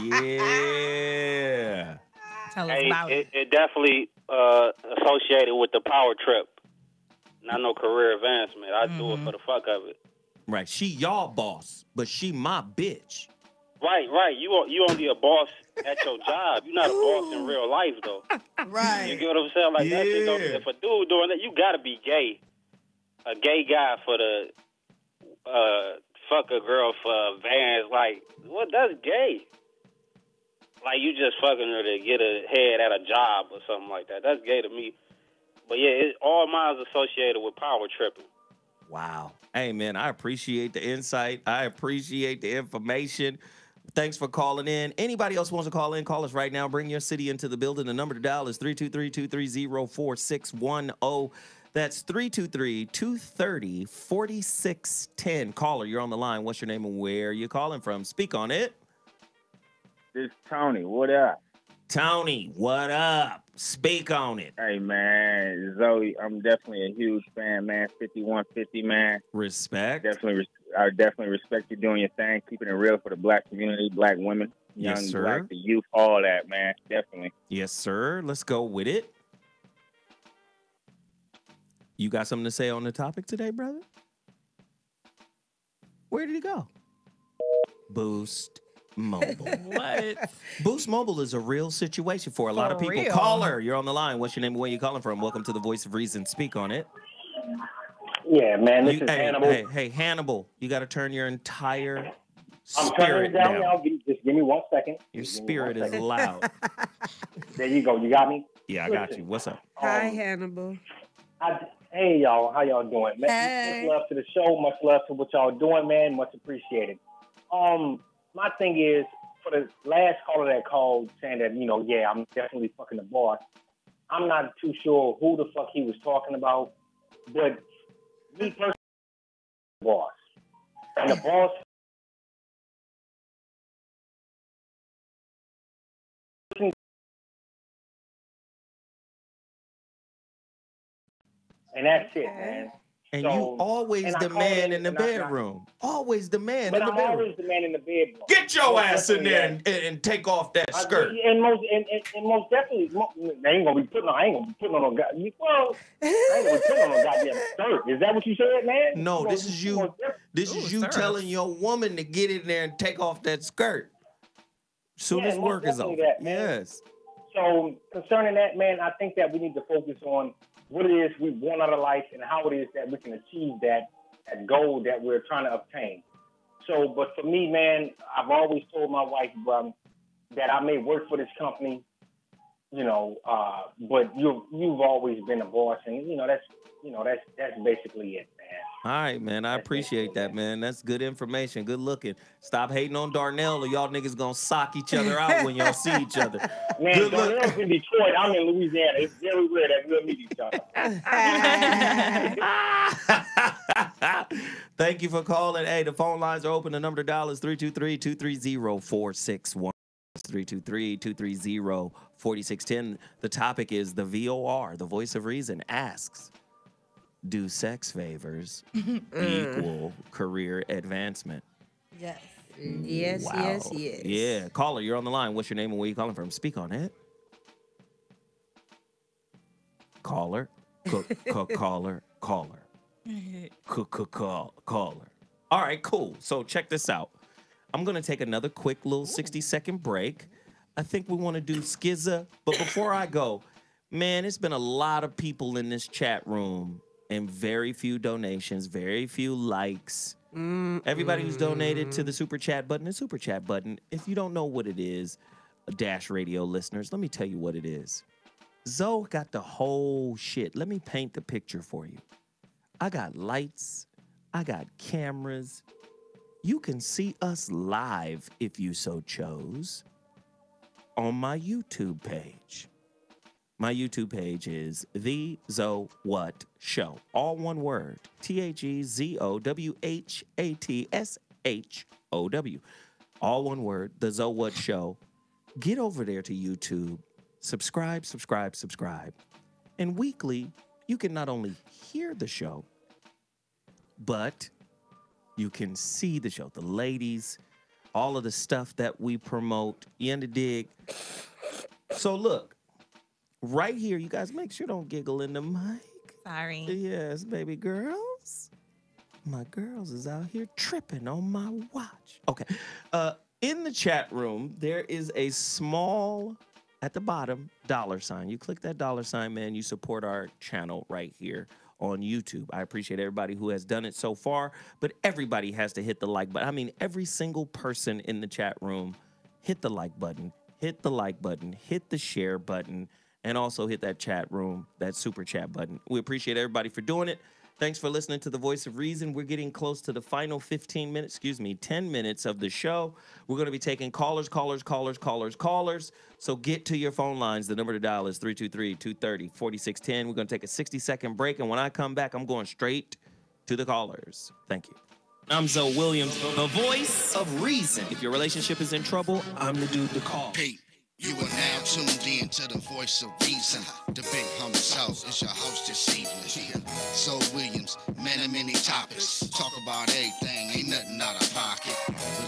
Yeah. Tell us about it. It definitely associated with the power trip. Not no career advancement. I do it for the fuck of it. Right. She y'all boss, but she my bitch. Right. You only a boss at your job. You're not a boss in real life, though. Right. You get what I'm saying? Like that shit, though, if a dude doing that, you gotta be gay. A gay guy for the fuck a girl for Vans. Like, what? That's gay. Like, you just fucking her to get a head at a job or something like that. That's gay to me. But yeah, all mine's associated with power tripping. Wow. Hey, man, I appreciate the insight. I appreciate the information. Thanks for calling in. Anybody else wants to call in, call us right now. Bring your city into the building. The number to dial is 323-230-4610. That's 323-230-4610. Caller, you're on the line. What's your name and where are you calling from? Speak on it. This is Tony. What up? Tony, what up? Speak on it. Hey, man. Zoe, I'm definitely a huge fan, man. 5150, man. Respect. I definitely respect you doing your thing, keeping it real for the black community, black women, young, Yes, sir. black, the youth, all that, man. Definitely. Yes, sir. Let's go with it. You got something to say on the topic today, brother? Where did he go? Boost Mobile. What? Boost Mobile is a real situation for a lot of people. real? Caller, you're on the line. What's your name and where you calling from? Welcome to the Voice of Reason. Speak on it. Yeah, man, this is hey, Hannibal. Hey, Hannibal, you got to turn your entire I'm spirit turning it down down. now. Just give me 1 second. Your Just give me spirit 1 is second. loud. There you go. You got me? Yeah, I got you. What's up? Hi, Hannibal. Hey, y'all. How y'all doing? Hey. Much love to the show. Much love to what y'all doing, man. Much appreciated. My thing is, for the last caller that called saying that, yeah, I'm definitely fucking the boss. I'm not too sure who the fuck he was talking about, but me personally, the boss. And the boss and that's it, man. And you always the man in the bedroom. Always the man in the bedroom. But I'm always the man in the bedroom. Get your ass in there and take off that skirt. And most definitely, I ain't gonna be putting on no goddamn. Well, I ain't gonna be putting on no goddamn skirt. Is that what you said, man? No, this is you. This is you telling your woman to get in there and take off that skirt. Soon as work is over. Yes. So concerning that, man, I think that we need to focus on what it is we want out of life and how it is that we can achieve that goal that we're trying to obtain. So, but for me, man, I've always told my wife, that I may work for this company, but you've always been a boss, and that's basically it, man. All right, man. I appreciate that, man. That's good information. Good looking. Stop hating on Darnell, or y'all niggas gonna sock each other out when y'all see each other. Man, Darnell's in Detroit. I'm in Louisiana. It's very rare that we'll meet each other. Thank you for calling. Hey, the phone lines are open. The number to dial is 323-230-461. 323-230-4610. The topic is the VOR, the voice of reason, asks, do sex favors equal career advancement? Yes. Yes, Wow. yes. Yeah. Caller, you're on the line. What's your name and where you calling from? Speak on it. Caller. Caller. Caller. All right, cool. So check this out. I'm going to take another quick little 60-second break. I think we want to do Skizza. But before I go, man, it's been a lot of people in this chat room and very few donations, very few likes. Everybody who's donated to the super chat button, if you don't know what it is, Dash Radio listeners, let me tell you what it is. Zoe got the whole shit. Let me paint the picture for you. I got lights. I got cameras. You can see us live, if you so chose, on my YouTube page. My YouTube page is The Zoe What Show. All one word. TheZowhatshow. All one word. The Zoe What Show. Get over there to YouTube. Subscribe. And weekly, you can not only hear the show, but you can see the show. The ladies, all of the stuff that we promote. You under dig? So look. Right here, you guys make sure don't giggle in the mic. Sorry. Yes, baby girls. My girls is out here tripping on my watch. Okay. In the chat room, there is a small, at the bottom, $sign. You click that $sign, man. You support our channel right here on YouTube. I appreciate everybody who has done it so far, but everybody has to hit the like button. I mean, every single person in the chat room, hit the like button, hit the share button, and also hit that chat room, that super chat button. We appreciate everybody for doing it. Thanks for listening to The Voice of Reason. We're getting close to the final 10 minutes of the show. We're going to be taking callers. So get to your phone lines. The number to dial is 323-230-4610. We're going to take a 60-second break, and when I come back, I'm going straight to the callers. Thank you. I'm Zoe Williams, the voice of reason. If your relationship is in trouble, I'm the dude to call. Hey. You are now tuned in to the voice of reason. The big homie's house is your host this evening. So Williams, man of many topics. Talk about everything, ain't nothing out of pocket.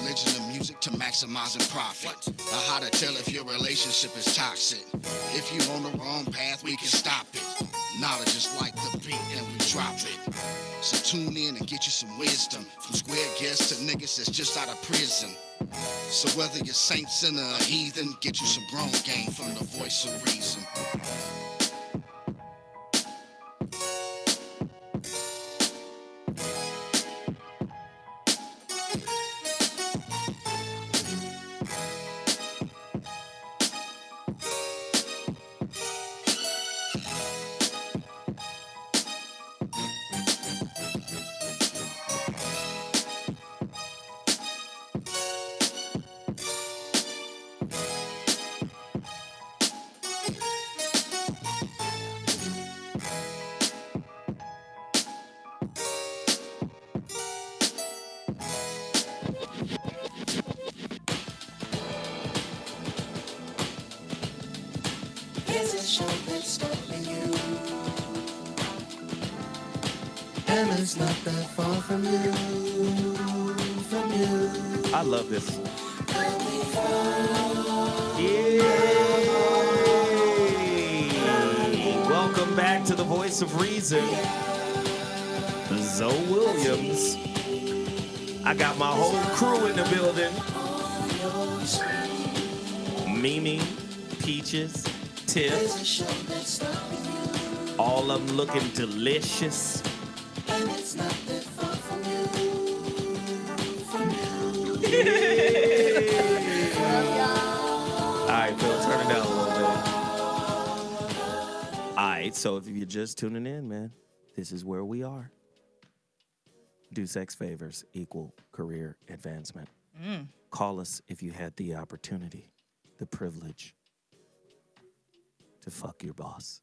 Religion and music to maximizing profit. How to tell if your relationship is toxic. If you on the wrong path, we can stop it. Knowledge is like the beat and we drop it. So tune in and get you some wisdom. From square guests to niggas that's just out of prison. So whether you're saint, sinner, or heathen, get you some grown game from the voice of reason. And it's not that far from you, from you. I love this. Welcome back to the Voice of Reason. Zoe Williams. I got my whole crew in the building. Mimi, Peaches, Tiff. All of them looking delicious. And it's not that far from you, from you. All right, Phil, turn it down a little bit. All right, so if you're just tuning in, man, this is where we are. Do sex favors equal career advancement. Call us if you had the opportunity, the privilege to fuck your boss.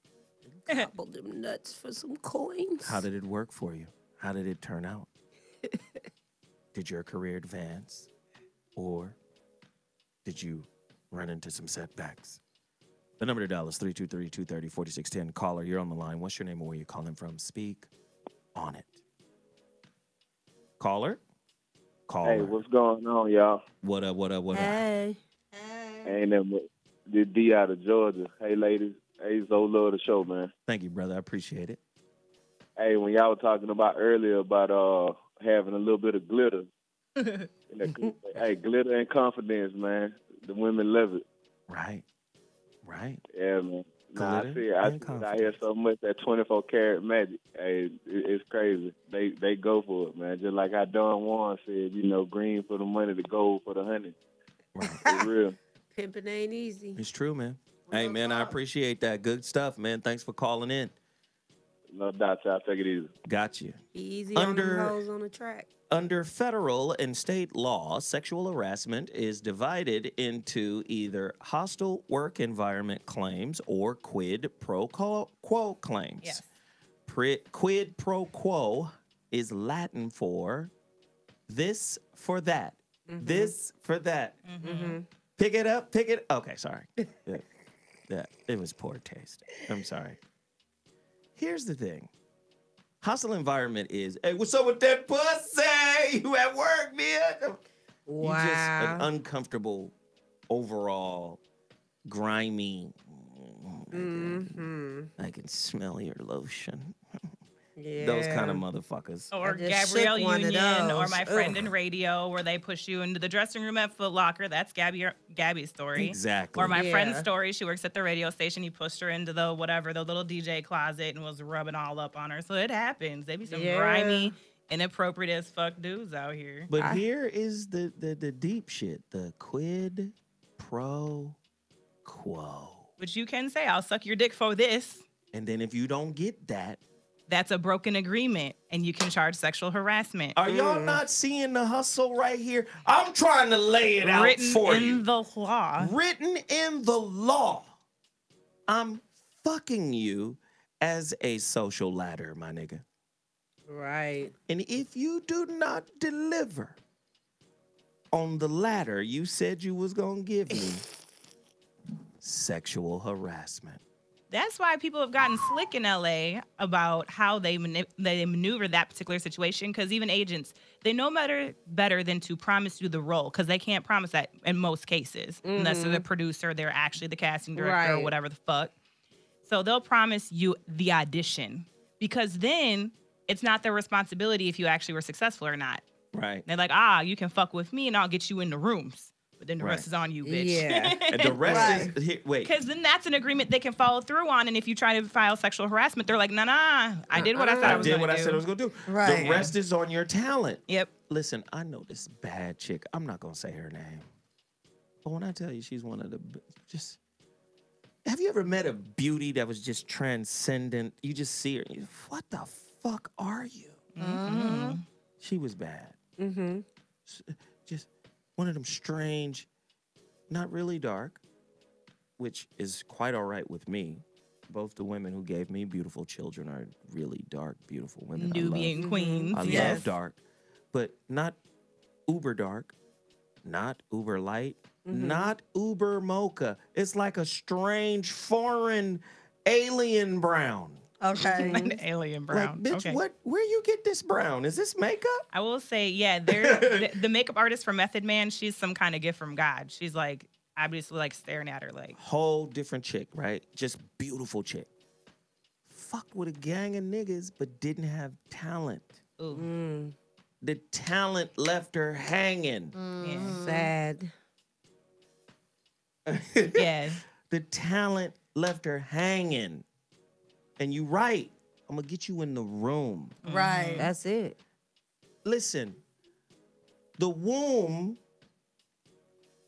Gobble them nuts for some coins. How did it work for you? How did it turn out? Did your career advance? Or did you run into some setbacks? The number to dial is 323-230-4610. Caller, you're on the line. What's your name and where you calling from? Speak on it. Caller? Caller. Hey, what's going on, y'all? What up, what up, what up? Hey. Ain't that much. The D out of Georgia. Hey, ladies. Hey, Zoe, love the show, man. Thank you, brother. I appreciate it. Hey, when y'all were talking about earlier about having a little bit of glitter. Hey, glitter and confidence, man. The women love it. Right. Right. Yeah, man. Nah, I Glitter see and it out here so much, that 24 karat magic. Hey, it's crazy. They go for it, man. Just like how Don Juan said, you know, green for the money, the gold for the honey. Right. It's real. Pimping ain't easy. It's true, man. Hey, man, I appreciate that. Good stuff, man. Thanks for calling in. No doubt, y'all. Take it easy. Got you. Easy on the hoes on the track. Under federal and state law, sexual harassment is divided into either hostile work environment claims or quid pro quo claims. Yes. Quid pro quo is Latin for this for that. Mm-hmm. This for that. Mm-hmm. Pick it up, pick it. Okay, sorry. Yeah, it was poor taste. I'm sorry. Here's the thing. Hostile environment is, hey, what's up with that pussy? You at work, man? Wow. You just an uncomfortable, overall, grimy. Mm-hmm. I can smell your lotion. Yeah. Those kind of motherfuckers. Or I just Gabrielle shook one of Union, or those. my friend Ugh. in radio, where they push you into the dressing room at Foot Locker. That's Gabby's story. Exactly. Or my Yeah. friend's story. She works at the radio station. He pushed her into the little DJ closet and was rubbing all up on her. So it happens. They be some Yeah. grimy, inappropriate as fuck dudes out here. But here is the deep shit. The quid pro quo. Which you can say, I'll suck your dick for this. And then if you don't get that, That's a broken agreement, and you can charge sexual harassment. are y'all not seeing the hustle right here? I'm trying to lay it out Written for you. in the law. Written in the law. I'm fucking you as a social ladder, my nigga. Right. And if you do not deliver on the ladder you said you was gonna give me, sexual harassment. That's why people have gotten slick in LA about how they maneuver that particular situation. Because even agents, they know better than to promise you the role, because they can't promise that in most cases, unless they're the producer, they're actually the casting director or Right. whatever the fuck. So they'll promise you the audition, because then it's not their responsibility if you actually were successful or not. Right. They're like, you can fuck with me and I'll get you in the rooms. But then the rest is on you, bitch. Yeah. And the rest is here, wait. Because then that's an agreement they can follow through on. And if you try to file sexual harassment, they're like, nah, I did what I said I was going to do. I said I was gonna do. Right. The rest is on your talent. Yep. Listen, I know this bad chick. I'm not gonna say her name. But when I tell you she's one of the just have you ever met a beauty that was just transcendent? You just see her, you, what the fuck are you? Mm-hmm. She was bad. Mm-hmm. Just one of them strange, not really dark, which is quite all right with me. Both the women who gave me beautiful children are really dark, beautiful women. Nubian queens. I love dark, but not uber dark, not uber light, not uber mocha. It's like a strange, foreign, alien brown. Okay. An alien brown. Like, bitch, okay. where you get this brown? Is this makeup? I will say, yeah, the makeup artist for Method Man, she's some kind of gift from God. She's like, obviously like staring at her like. Whole different chick, right? Just beautiful chick. Fucked with a gang of niggas, but didn't have talent. Ooh. The talent left her hanging. Yeah. Sad. Yeah. The talent left her hanging. And you right. I'm going to get you in the room. Right. That's it. Listen, the womb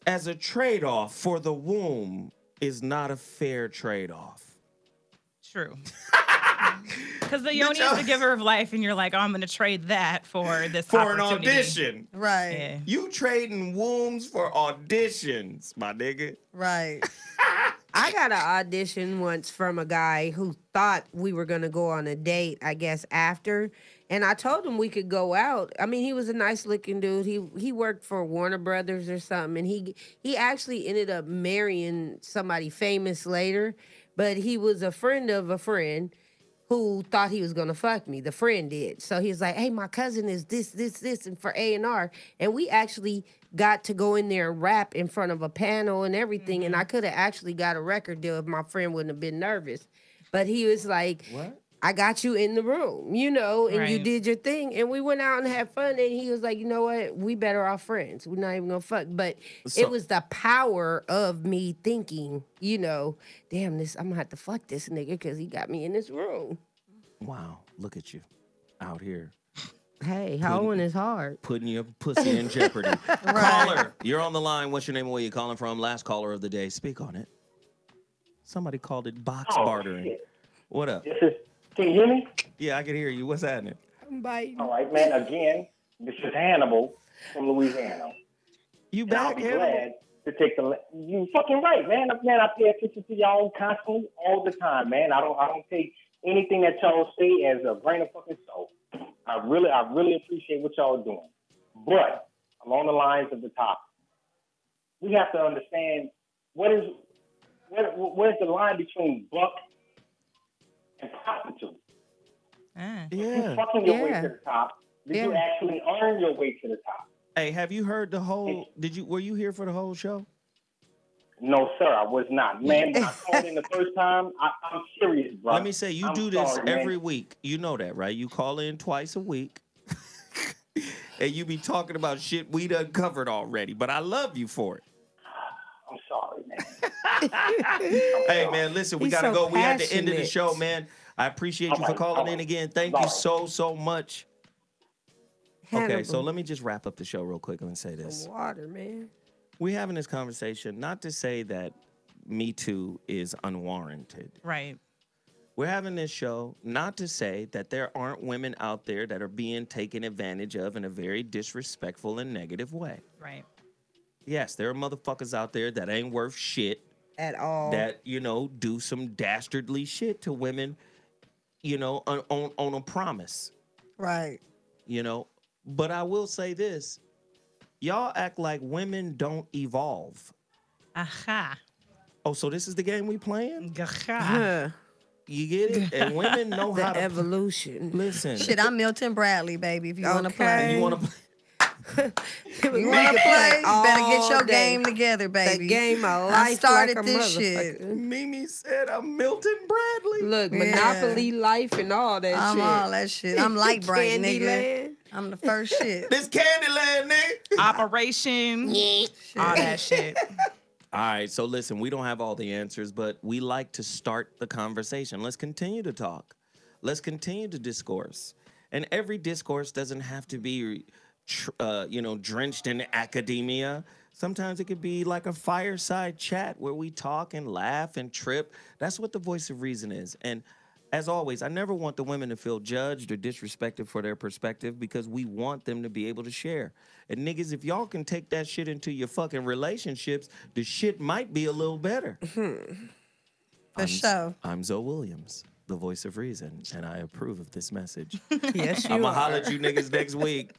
as a trade-off for the womb is not a fair trade-off. True. Because the yoni is the giver of life, and you're like, oh, I'm going to trade that for this For an opportunity. audition. Right. Yeah. You trading wombs for auditions, my nigga. Right. I got an audition once from a guy who thought we were going to go on a date, I guess, after. And I told him we could go out. I mean, he was a nice looking dude. He worked for Warner Brothers or something. And he actually ended up marrying somebody famous later. But he was a friend of a friend who thought he was going to fuck me. The friend did. So he was like, hey, my cousin is this, and for A&R. And we actually got to go in there and rap in front of a panel and everything. And I could have actually got a record deal if my friend wouldn't have been nervous. But he was like, what? I got you in the room, you know, and you did your thing. And we went out and had fun. And he was like, you know what? We better off friends. We're not even going to fuck. But it was the power of me thinking, you know, damn, I'm going to have to fuck this nigga because he got me in this room. Wow. Look at you out here. Hey, hoeing is hard. Putting your pussy in jeopardy. Caller, you're on the line. What's your name and where you calling from? Last caller of the day. Speak on it. Somebody called it box bartering. Shit. What up? Can you hear me? Yeah, I can hear you. What's happening? I'm biting. All right, man. Again, this is Hannibal from Louisiana. You And back, I'll be Hannibal? glad to take the. You fucking right, man. Man, I pay attention to y'all constantly, all the time, man. I don't take anything that y'all say as a grain of fucking salt. I really appreciate what y'all are doing. But along the lines of the topic, we have to understand where's the line between buck and prostitute. You fucking your way to the top. Did you actually earn your way to the top? Hey, have you heard the whole? Were you here for the whole show? No, sir, I was not. Man, when I called in the first time, I'm serious, bro. Let me say, you I'm do this sorry, every man. week. You know that, right? You call in twice a week. And you be talking about shit we done covered already. But I love you for it. I'm sorry, man. Hey, man, listen, we He's got to so go. We had to end of the passionate. show, man. I appreciate you for calling in again. Thank you so much. Okay, so let me just wrap up the show real quick and say this. Some water, man. We're having this conversation, not to say that Me Too is unwarranted. Right. We're having this show not to say that there aren't women out there that are being taken advantage of in a very disrespectful and negative way. Right. Yes, there are motherfuckers out there that ain't worth shit. At all. That, you know, do some dastardly shit to women, you know, on a promise. Right. You know, but I will say this. Y'all act like women don't evolve. Aha. Oh, so this is the game we playing? Huh. You get it? And women know The how to evolution. listen. Shit, I'm Milton Bradley, baby. If you want to play. You want to play? You want to play? You better get your game together, baby. The game of life. I started like a this shit. Mimi said I'm Milton Bradley. Look, Yeah. Monopoly life and all that I'm shit. all that shit. I'm light bright, nigga. Candyland. I'm the first shit. This Candyland, nigga. Operation. All that shit. All right, so listen, we don't have all the answers, but we like to start the conversation. Let's continue to talk. Let's continue to discourse. And every discourse doesn't have to be, drenched in academia. Sometimes it could be like a fireside chat where we talk and laugh and trip. That's what the voice of reason is. And as always, I never want the women to feel judged or disrespected for their perspective because we want them to be able to share. And niggas, if y'all can take that shit into your fucking relationships, the shit might be a little better. For sure. I'm Zoe Williams, the voice of reason, and I approve of this message. Yes, you I'm going to are. holler at you niggas next week.